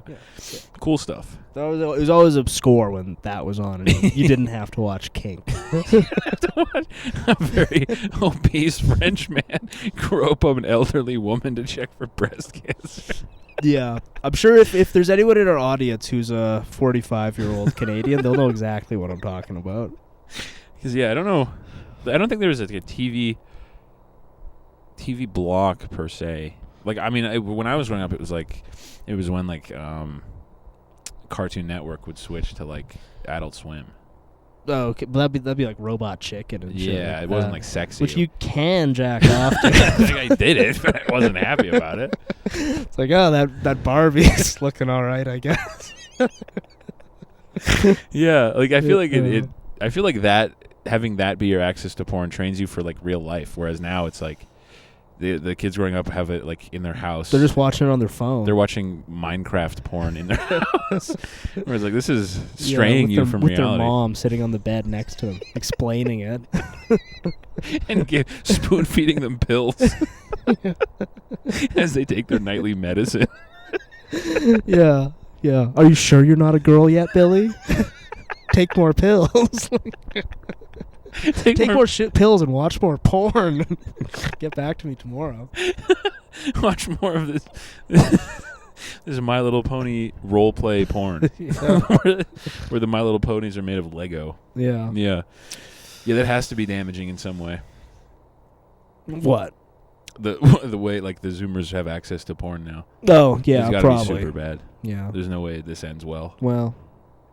Cool stuff. It was always obscure when that was on, and you didn't have to watch kink. You have to watch a very obese French man grope up an elderly woman to check for breast cancer. Yeah, I'm sure if there's anyone in our audience who's a 45-year-old Canadian, they'll know exactly what I'm talking about. Because I don't know, I don't think there was like a TV block per se. Like, I mean, when I was growing up, it was when like Cartoon Network would switch to like Adult Swim. Oh, okay. But that'd be like Robot Chicken and shit. Yeah, like it wasn't like sexy. Which you can jack off to. I did it, but I wasn't happy about it. It's like, oh, that Barbie's looking all right, I guess. Yeah, like I feel like I feel like that having that be your access to porn trains you for like real life, whereas now it's like the kids growing up have it like in their house. They're just watching it on their phone. They're watching Minecraft porn in their house. Whereas like this is straying you from reality. With their mom sitting on the bed next to them, explaining it. And spoon feeding them pills as they take their nightly medicine. Yeah. Are you sure you're not a girl yet, Billy? Take more pills. Take more pills and watch more porn. Get back to me tomorrow. Watch more of this. This is My Little Pony role play porn. Where the My Little Ponies are made of Lego. Yeah, that has to be damaging in some way. What? The way like the Zoomers have access to porn now. Oh, yeah, it's gotta probably. be super bad. Yeah. There's no way this ends well. Well,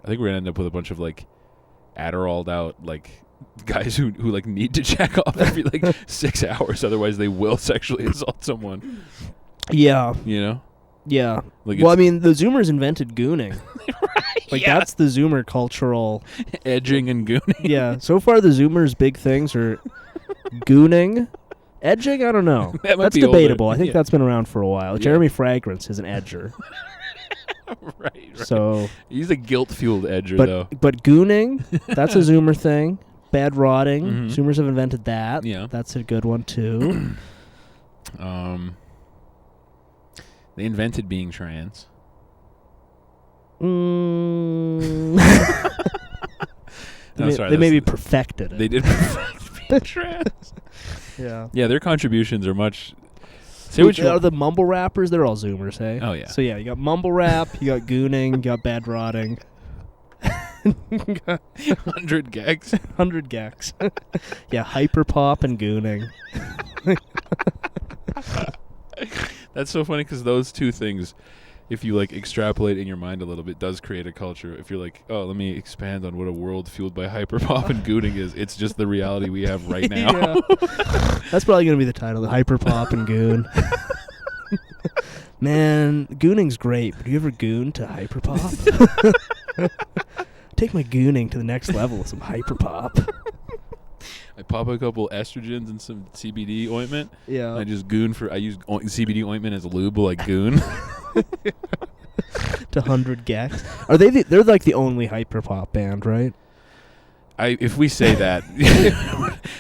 I think we're gonna end up with a bunch of like Adderalled out like guys who like need to jack off every like 6 hours, otherwise they will sexually assault someone. Yeah. You know? Yeah. Like well, I mean, the Zoomers invented gooning. Right. Like that's the Zoomer cultural edging and gooning. Yeah. So far the Zoomers' big things are gooning. Edging, I don't know. That's debatable. Older. I think that's been around for a while. Yeah. Jeremy Fragrance is an edger. Right. So he's a guilt-fueled edger, though. But gooning, that's a Zoomer thing. Bed rotting, Zoomers have invented that. Yeah, that's a good one too. They invented being trans. They maybe perfected it. They did perfect being trans. Yeah, their contributions are much. Say which are the mumble rappers? They're all Zoomers, hey? Oh, yeah. So, yeah, you got mumble rap, you got gooning, you got bed rotting. 100 gags. 100 gags. Yeah, hyperpop and gooning. That's so funny because those two things, if you like extrapolate in your mind a little bit, does create a culture. If you're like, oh, let me expand on what a world fueled by hyperpop and gooning is, it's just the reality we have right now. Yeah. That's probably going to be the title, the hyperpop and goon. Man, gooning's great, but do you ever goon to hyperpop? Take my gooning to the next level with some hyperpop. I pop a couple estrogens and some CBD ointment. Yeah. I just goon I use CBD ointment as lube like goon. To 100 gags. Are they? They're like the only hyperpop band, right? If we say that,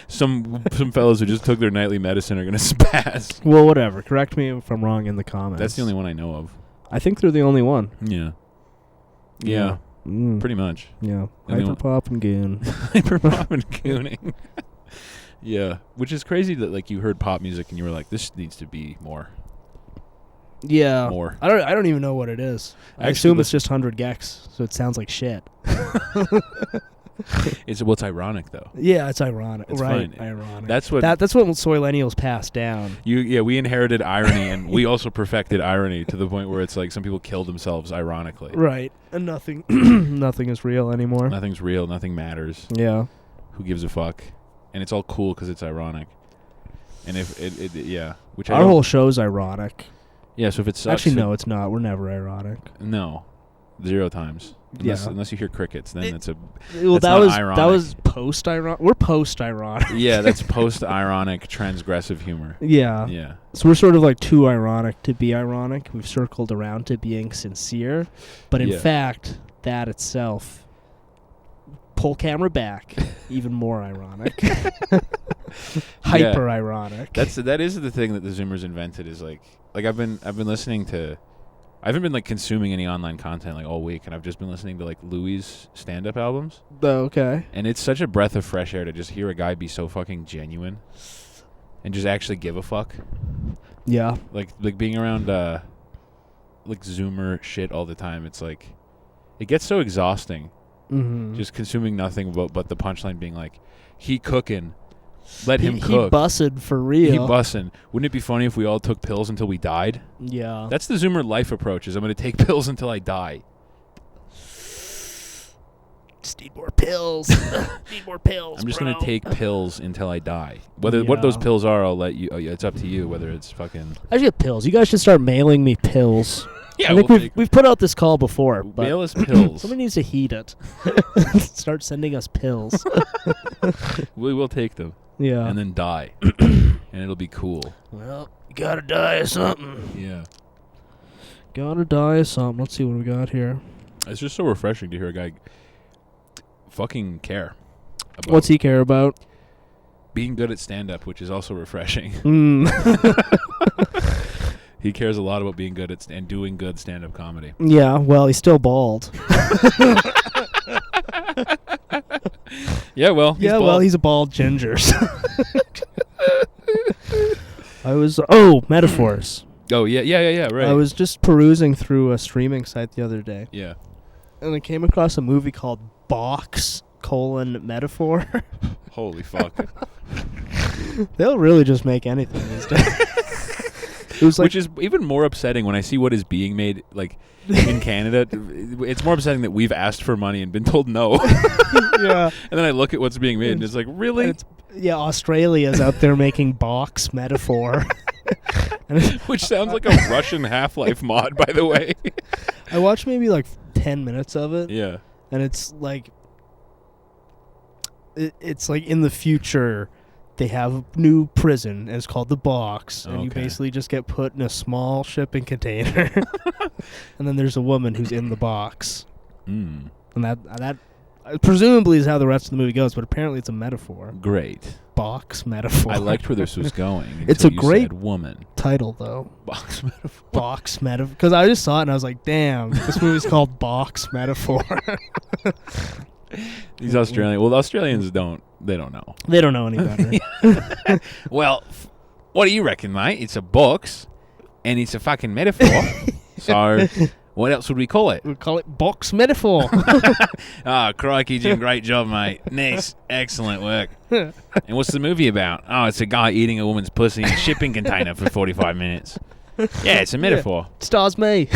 some fellows who just took their nightly medicine are gonna spaz. Well, whatever. Correct me if I'm wrong in the comments. That's the only one I know of. I think they're the only one. Yeah. Yeah. Pretty much. Yeah. And Hyperpop and Goon. Hyperpop and Gooning. Yeah. Which is crazy that like you heard pop music and you were like, this needs to be more. Yeah. More. I don't even know what it is. I assume it's just 100 gecs, so it sounds like shit. It's ironic though. Yeah, it's ironic. It's right. fine. Ironic. That's what Soylenials passed down. we inherited irony and we also perfected irony to the point where it's like some people kill themselves ironically. Right. And nothing nothing is real anymore. Nothing's real, nothing matters. Yeah. Who gives a fuck? And it's all cool cuz it's ironic. And if which our whole show's ironic. Yeah, so if it sucks. Actually, no, it's not. We're never ironic. No, 0 times. Unless you hear crickets, then that was post ironic. We're post ironic. Yeah, that's post ironic transgressive humor. Yeah. Yeah. So we're sort of like too ironic to be ironic. We've circled around to being sincere, but in fact, that itself, pull camera back, even more ironic. Hyper ironic. That is the thing that the Zoomers invented is like I've been listening to. I haven't been like consuming any online content like all week, and I've just been listening to like Louis' stand-up albums. Oh, okay. And it's such a breath of fresh air to just hear a guy be so fucking genuine, and just actually give a fuck. Yeah. Like being around like Zoomer shit all the time. It's like it gets so exhausting. Mm-hmm. Just consuming nothing but the punchline being like, he cooking. Let him cook. He bussin' for real. He bussin'. Wouldn't it be funny if we all took pills until we died? Yeah. That's the Zoomer life approach, is I'm going to take pills until I die. Just need more pills. Need more pills, I'm just going to take pills until I die. What those pills are, I'll let you... it's up to you whether it's fucking... I should get pills. You guys should start mailing me pills. Yeah, I think we've put out this call before. But mail us pills. Somebody needs to heed it. Start sending us pills. We will take them. Yeah. And then die. And it'll be cool. Well, you gotta die of something. Yeah. Gotta die of something. Let's see what we got here. It's just so refreshing to hear a guy fucking care. What's he care about? Being good at stand-up, which is also refreshing. Mm. He cares a lot about being good at and doing good stand-up comedy. Yeah, well, he's still bald. Yeah, well, he's a bald ginger. Metaphors. Oh, yeah, right. I was just perusing through a streaming site the other day. Yeah. And I came across a movie called Box: Metaphor. Holy fuck. They'll really just make anything these days. It was like, which is even more upsetting when I see what is being made, like, in Canada. It's more upsetting that we've asked for money and been told no. Yeah. And then I look at what's being made and it's like, really? Australia's out there making Box Metaphor. Which sounds like a Russian Half-Life mod, by the way. I watched maybe like 10 minutes of it. Yeah. And it's like... It's like in the future... They have a new prison, and it's called the Box, and you basically just get put in a small shipping container, and then there's a woman who's in the box, and that presumably is how the rest of the movie goes, but apparently it's a metaphor. Great. Box Metaphor. I liked where this was going. It's a great woman title, though. Box Metaphor. Box Metaphor. Because I just saw it and I was like, damn, this movie's called Box Metaphor. These Australians. Well, the Australians don't. They don't know. They don't know any better. Well, what do you reckon, mate? It's a box, and it's a fucking metaphor. So, what else would we call it? We'd call it Box Metaphor. Crikey, Jim, great job, mate. Nice, excellent work. And what's the movie about? Oh, it's a guy eating a woman's pussy in a shipping container for 45 minutes. Yeah, it's a metaphor. Yeah. Stars me.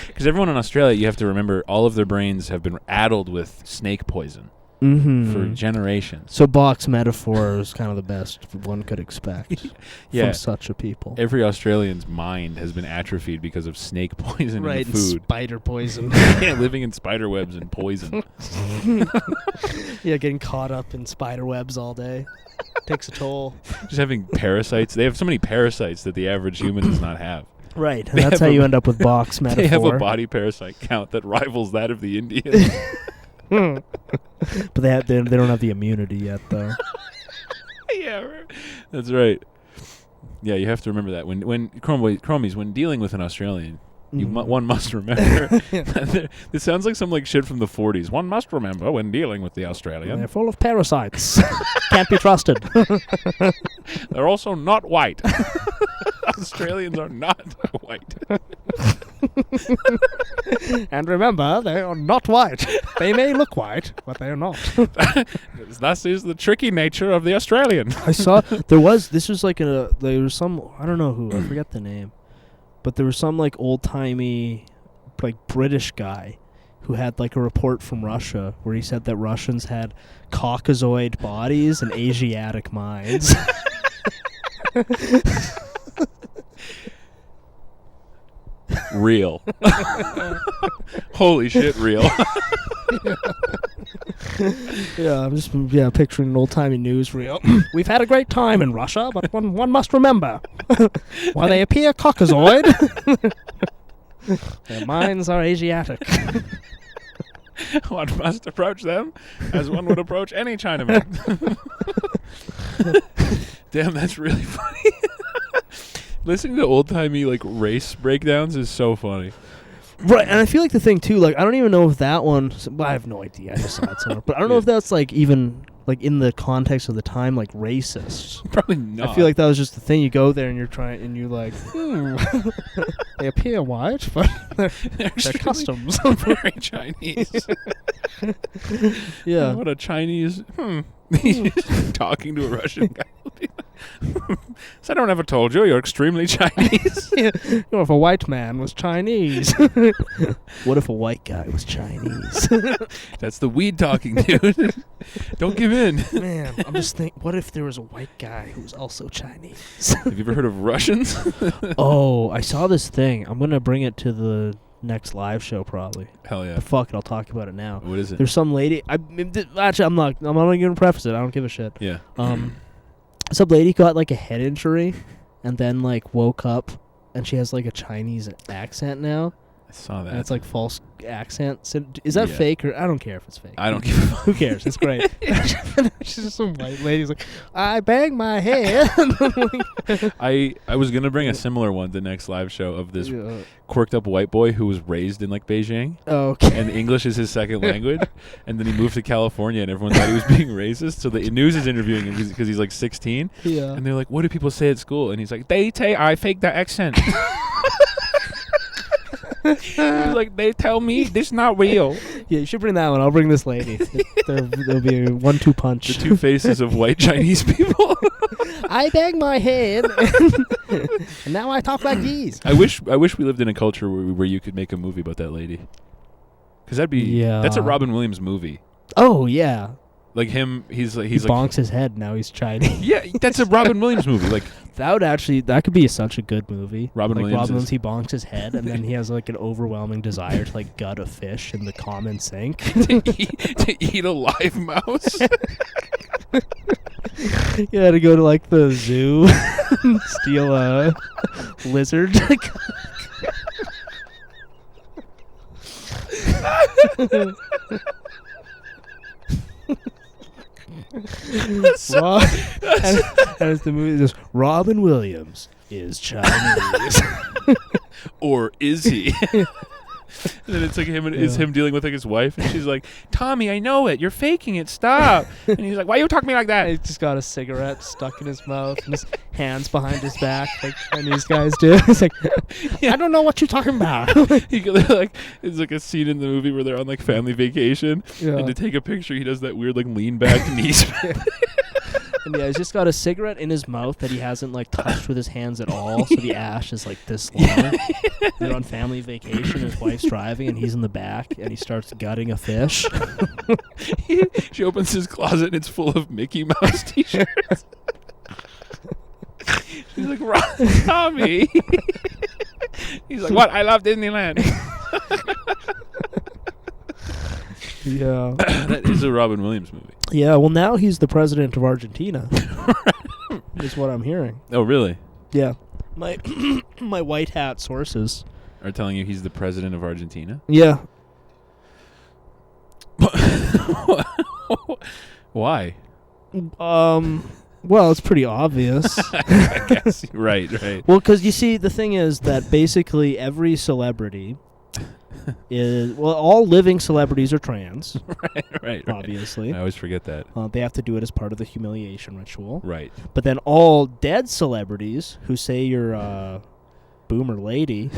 Because everyone in Australia, you have to remember, all of their brains have been addled with snake poison for generations. So Box Metaphor is kind of the best one could expect from such a people. Every Australian's mind has been atrophied because of snake poison in the food. And spider poison. Yeah, living in spider webs and poison. Yeah, getting caught up in spider webs all day. Takes a toll. Just having parasites. They have so many parasites that the average human does not have. Right, and that's how you end up with Box Metaphor. They have a body parasite count that rivals that of the Indians. But they don't have the immunity yet, though. Yeah, that's right. Yeah, you have to remember that when Chromies, when dealing with an Australian, One must remember. This sounds like some like shit from the 40s. One must remember when dealing with the Australian. They're full of parasites. Can't be trusted. They're also not white. Australians are not white. And remember, they are not white. They may look white, but they are not. That is the tricky nature of the Australian. I saw there was some, I don't know who, I forget the name, but there was some like old timey like British guy who had like a report from Russia where he said that Russians had Caucasoid bodies and Asiatic minds. Real. Holy shit, real. Yeah, I'm just picturing an old-timey newsreel. We've had a great time in Russia, but one must remember, while they appear Caucasoid, their minds are Asiatic. One must approach them as one would approach any Chinaman. Damn, that's really funny. Listening to old-timey like race breakdowns is so funny. Right, and I feel like the thing too, like I don't even know if that one. I have no idea. I just saw it somewhere, but I don't know if that's like even like in the context of the time, like racist. Probably not. I feel like that was just the thing. You go there and you're trying, and you're like, they appear white, but they're customs. Very Chinese. Yeah. What a Chinese. Talking to a Russian guy. So I don't ever told you you're extremely Chinese. Yeah. You know, if a white man was Chinese. What if a white guy was Chinese? That's the weed talking, dude. Don't give in. Man, I'm just thinking, what if there was a white guy who was also Chinese? Have you ever heard of Russians? Oh, I saw this thing. I'm going to bring it to the next live show probably. Hell yeah. But fuck it, I'll talk about it now. What is it? There's some lady. Actually, I'm not going to preface it. I don't give a shit. Yeah. Some lady got like a head injury and then like woke up and she has like a Chinese accent now. I saw that. And it's like false accent. Is that fake or I don't care if it's fake. I don't give a fuck. Who cares? It's great. She's just some white lady who's like, I banged my head. I was gonna bring a similar one the next live show of this quirked up white boy who was raised in like Beijing. Okay. And English is his second language. And then he moved to California and everyone thought he was being racist. So the news is interviewing him because he's like 16. Yeah. And they're like, what do people say at school? And he's like, they say I fake that accent. He's like, they tell me this not real. Yeah, you should bring that one. I'll bring this lady. There'll be a 1-2 punch. The two faces of white Chinese people. I bang my head, and now I talk like these. I wish we lived in a culture where you could make a movie about that lady. Because that's a Robin Williams movie. Oh yeah. Like him, he bonks his head. Now he's Chinese. Yeah, that's a Robin Williams movie. Like that could be such a good movie. Robin Williams, he bonks his head, and then he has like an overwhelming desire to like gut a fish in the common sink to eat a live mouse. Yeah, to go to like the zoo, and steal a lizard. And as the movie says, Robin Williams is Chinese. Or is he? And then it's like it's him dealing with like his wife, and she's like, Tommy, I know it. You're faking it. Stop. And he's like, why are you talking to me like that? He's just got a cigarette stuck in his mouth and his hands behind his back like Chinese guys do. He's like, I don't know what you're talking about. It's like a scene in the movie where they're on like family vacation, and to take a picture, he does that weird like lean back knee spread. And he's just got a cigarette in his mouth that he hasn't like touched with his hands at all, so the ash is like this long. They're on family vacation, his wife's driving, and he's in the back, and he starts gutting a fish. She opens his closet, and it's full of Mickey Mouse t-shirts. She's like, Tommy. He's like, what? I love Disneyland. Yeah. That is a Robin Williams movie. Yeah, well, now he's the president of Argentina. Is what I'm hearing. Oh, really? Yeah. My white hat sources are telling you he's the president of Argentina? Yeah. Why? Well, it's pretty obvious. I guess. Right. Well, because you see, the thing is that basically every celebrity is... Well, all living celebrities are trans. Right. Obviously. I always forget that. They have to do it as part of the humiliation ritual. Right. But then all dead celebrities who say you're a boomer lady,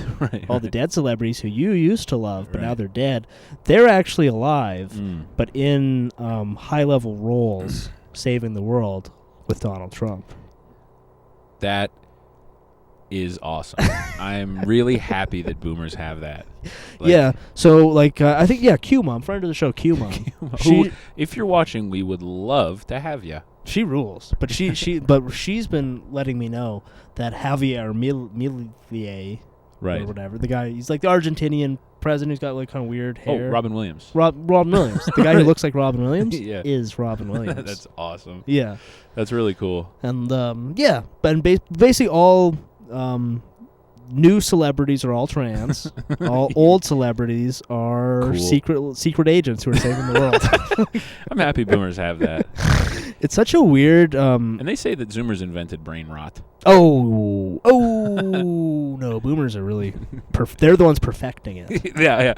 all the dead celebrities who you used to love, but now they're dead, they're actually alive, but in high-level roles saving the world with Donald Trump. That is awesome. I'm really happy that boomers have that. Like, yeah. So, like, I think, Q Mom, friend of the show, Q Mom. Who, if you're watching, we would love to have you. She rules, but she's been letting me know that Javier Milei, or whatever, the guy, he's like the Argentinian president who's got like kind of weird hair. Oh, Robin Williams. Robin Williams, the guy who looks like Robin Williams, is Robin Williams. That's awesome. Yeah, that's really cool. And but basically all new celebrities are all trans. All old celebrities are secret agents who are saving the world. I'm happy boomers have that. It's such a weird... and they say that Zoomers invented brain rot. Oh, no, boomers are really... they're the ones perfecting it. Yeah.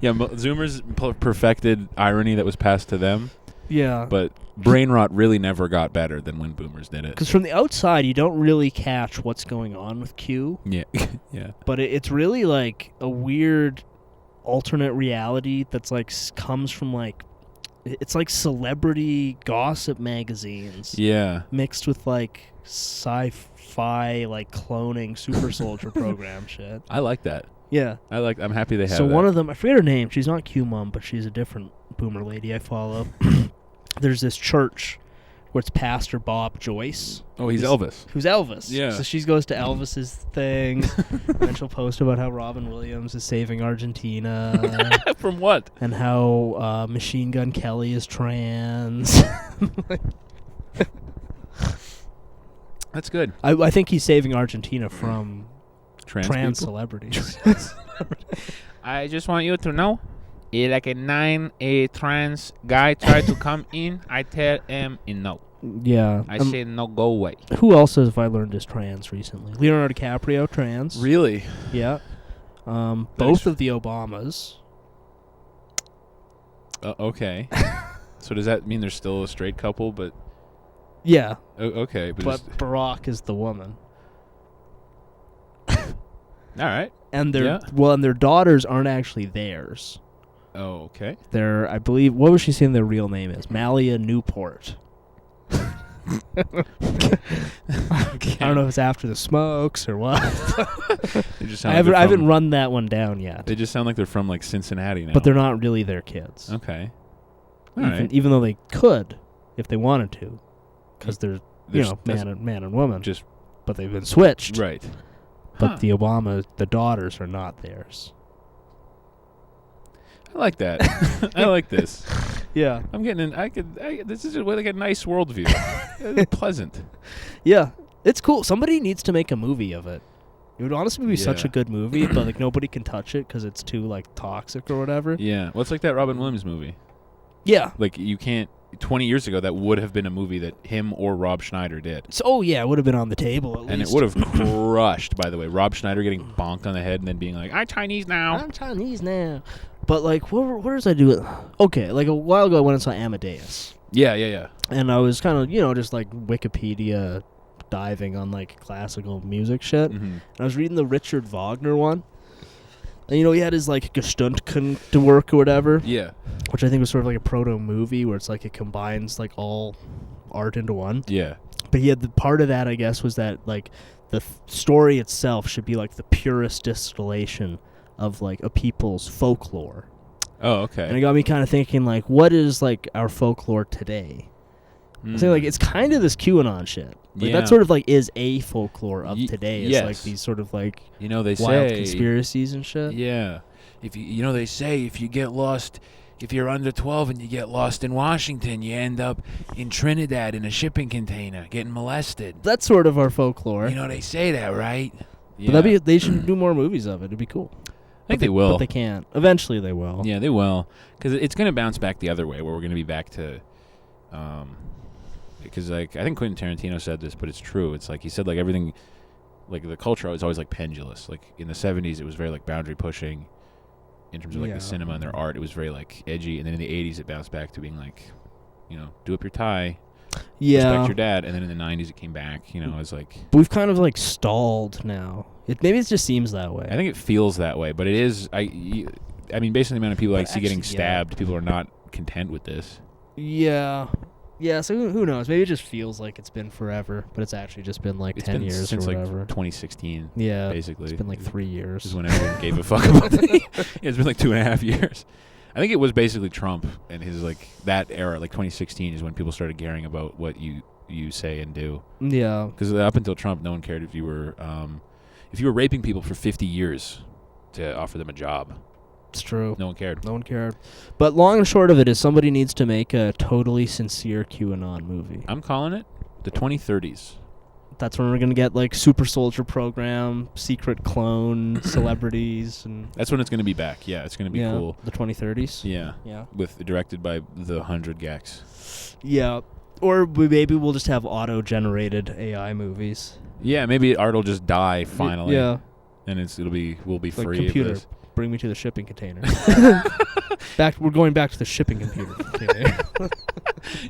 Zoomers perfected irony that was passed to them. Yeah. But brain rot really never got better than when boomers did it. Because from the outside, you don't really catch what's going on with Q. Yeah. Yeah. But it's really like a weird alternate reality that's like comes from like... It's like celebrity gossip magazines. Yeah. Mixed with like sci-fi, like cloning super soldier program shit. I like that. Yeah. I'm happy they have So that. one of them, I forget her name. She's not Q Mom, but she's a different boomer lady I follow. There's this church where it's Pastor Bob Joyce. Oh, he's Elvis. Who's Elvis. Yeah. So she goes to Elvis's thing, and then she'll post about how Robin Williams is saving Argentina. From what? And how Machine Gun Kelly is trans. That's good. I think he's saving Argentina from trans celebrities. I just want you to know, like a trans guy tried to come in, I tell him no. Yeah. I say no, go away. Who else have I learned is trans recently? Leonardo DiCaprio, trans. Really? Yeah. Both of the Obamas. Okay. So does that mean they're still a straight couple, but... Yeah. Okay. But Barack is the woman. All right. And their daughters aren't actually theirs. Oh, okay. They're, I believe, what was she saying their real name is? Malia Newport. I don't know if it's after the smokes or what. I haven't run that one down yet. They just sound like they're from like Cincinnati now. But they're not really their kids. Okay. Even though they could, if they wanted to, because they're man and woman. But they've been switched. Right. But the daughters are not theirs. I like that. I like this. Yeah. I'm getting this is like a nice worldview. It's pleasant. Yeah. It's cool. Somebody needs to make a movie of it. It would honestly be such a good movie, but like nobody can touch it because it's too like toxic or whatever. Yeah. Well, it's like that Robin Williams movie. Yeah. Like you can't... 20 years ago, that would have been a movie that him or Rob Schneider did. So, it would have been on the table at least. And it would have crushed, by the way. Rob Schneider getting bonked on the head and then being like, I'm Chinese now. But, like, what does I do? Okay, like a while ago I went and saw Amadeus. Yeah. And I was kind of, just like Wikipedia diving on, like, classical music shit. Mm-hmm. And I was reading the Richard Wagner one. And, he had his, like, Gestunken to work or whatever. Yeah. Which I think was sort of like a proto-movie where it's like it combines, like, all art into one. Yeah. But he had the part of that, I guess, was that, like, the story itself should be, like, the purest distillation of, like, a people's folklore. Oh, okay. And it got me kind of thinking, like, what is, like, our folklore today? I think, like, it's kind of this QAnon shit. Like, that sort of, like, is a folklore of today. It's, like, these sort of, like, they wild say, conspiracies and shit. Yeah. If they say if you get lost... If you're under 12 and you get lost in Washington, you end up in Trinidad in a shipping container getting molested. That's sort of our folklore. They say that, right? Yeah. But they should do more movies of it. It'd be cool. I think they will. But they can't. Eventually they will. Yeah, they will. Because it's going to bounce back the other way where we're going to be back to because like I think Quentin Tarantino said this, but it's true. It's like he said like everything, like the culture was always like pendulous. Like in the 70s, it was very like boundary pushing in terms of like the cinema and their art. It was very like edgy, and then in the 80s, it bounced back to being like, you know, do up your tie, respect your dad, and then in the 90s, it came back. You know, as like we've kind of like stalled now. Maybe it just seems that way. I think it feels that way, but it is. I mean, based on the amount of people I see getting stabbed, people are not content with this. Yeah. Yeah, so who knows? Maybe it just feels like it's been forever, but it's actually just been like 10 years since or whatever. Like 2016. Yeah, basically. It's been like 3 years. This is when everyone gave a fuck about it. Yeah, it's been like 2.5 years. I think it was basically Trump and his like that era, like 2016, is when people started caring about what you say and do. Yeah. Because up until Trump, no one cared if you were raping people for 50 years to offer them a job. It's true. No one cared. No one cared. But long and short of it is somebody needs to make a totally sincere QAnon movie. I'm calling it the 2030s. That's when we're going to get like super soldier program, secret clone celebrities. And that's when it's going to be back. Yeah, it's going to be cool. The 2030s? Yeah. Yeah. Directed by the 100 Gex. Yeah. Or maybe we'll just have auto-generated AI movies. Yeah, maybe art will just die finally. Yeah. And we'll be like free. Computer, of this. Bring me to the shipping container. We're going back to the shipping computer container.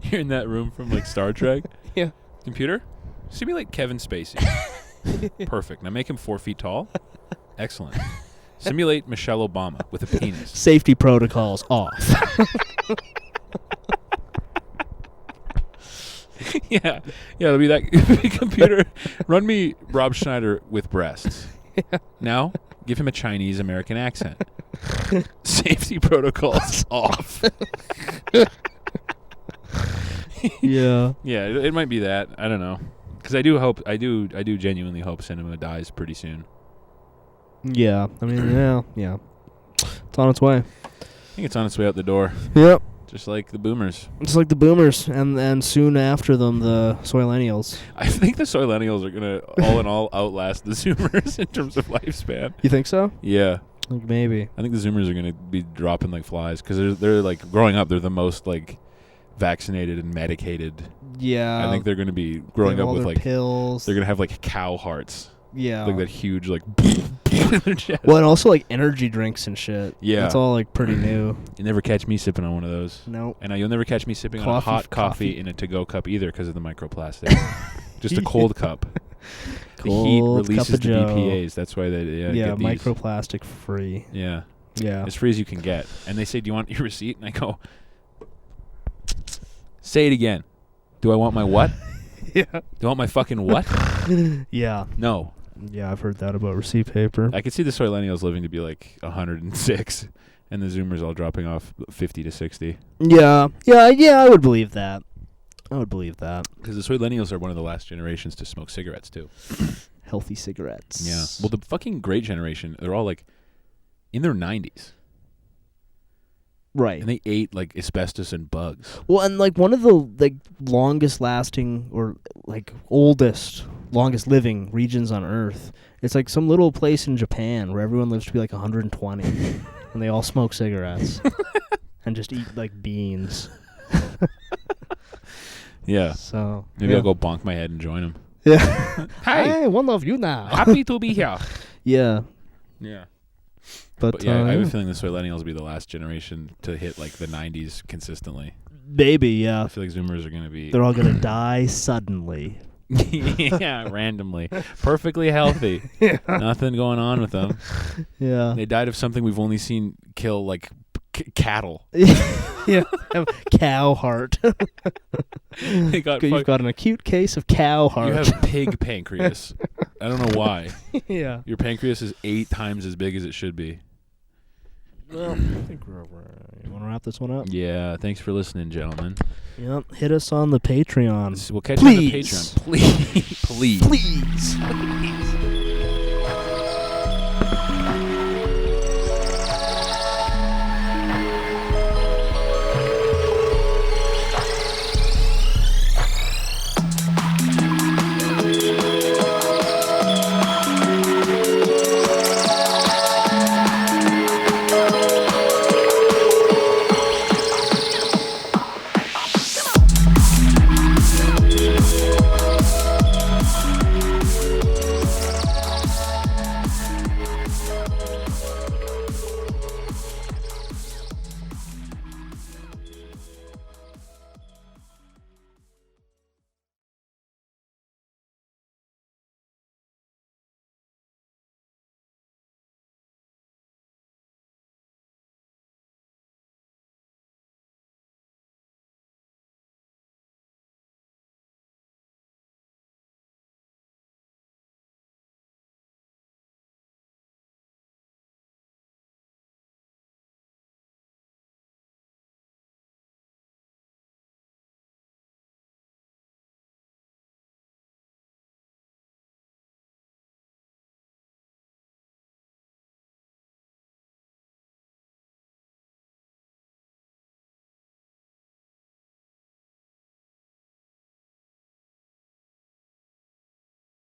You're in that room from like Star Trek. Yeah. Computer, simulate Kevin Spacey. Perfect. Now make him 4 feet tall. Excellent. Simulate Michelle Obama with a penis. Safety protocols off. Yeah, it'll be that computer. Run me Rob Schneider with breasts. Yeah. Now, give him a Chinese American accent. Safety protocols off. Yeah. Yeah, it might be that. I don't know. Because I do genuinely hope cinema dies pretty soon. Yeah. I mean, yeah. It's on its way. I think it's on its way out the door. Yep. Just like the boomers. Just like the boomers, and soon after them, the soillennials. I think the soillennials are going to, all in all, outlast the zoomers in terms of lifespan. You think so? Yeah. Like maybe. I think the zoomers are going to be dropping like flies because they're like, growing up, they're the most like vaccinated and medicated. Yeah. I think they're going to be growing up with like pills. They're going to have like cow hearts. Yeah. Like that huge like in their chest. Well, and also like energy drinks and shit. Yeah. It's all like pretty new. You never catch me sipping on one of those. Nope. And you'll never catch me sipping on a hot coffee in a to-go cup either because of the microplastic. Just a cold cup. The heat releases the BPAs. That's why they get these. Microplastic free. Yeah. Yeah. As free as you can get. And they say, do you want your receipt? And I go, say it again. Do I want my what? Yeah. Do I want my fucking what? Yeah. No. Yeah, I've heard that about receipt paper. I could see the soillennials living to be like 106 and the zoomers all dropping off 50 to 60. Yeah, I would believe that. Because the soillennials are one of the last generations to smoke cigarettes, too. Healthy cigarettes. Yeah. Well, the fucking great generation, they're all like in their 90s. Right. And they ate like asbestos and bugs. Well, and like one of the like longest lasting or like longest living regions on Earth, it's like some little place in Japan where everyone lives to be like 120 and they all smoke cigarettes and just eat like beans. Yeah. So maybe I'll go bonk my head and join them. Yeah. Hi, one of you now. Happy to be here. Yeah. Yeah. But yeah, I have a feeling the soillennials will be the last generation to hit like the 90s consistently. Maybe, yeah. I feel like zoomers are going to be... They're all going to die suddenly. Yeah, randomly. Perfectly healthy. Yeah. Nothing going on with them. Yeah. They died of something we've only seen kill like cattle. Yeah. Cow heart. You've got an acute case of cow heart. You have pig pancreas. I don't know why. Yeah. Your pancreas is 8 times as big as it should be. Well, I think you want to wrap this one up? Yeah. Thanks for listening, gentlemen. Yep. Hit us on the Patreon. We'll catch you on the Patreon. Please. Please.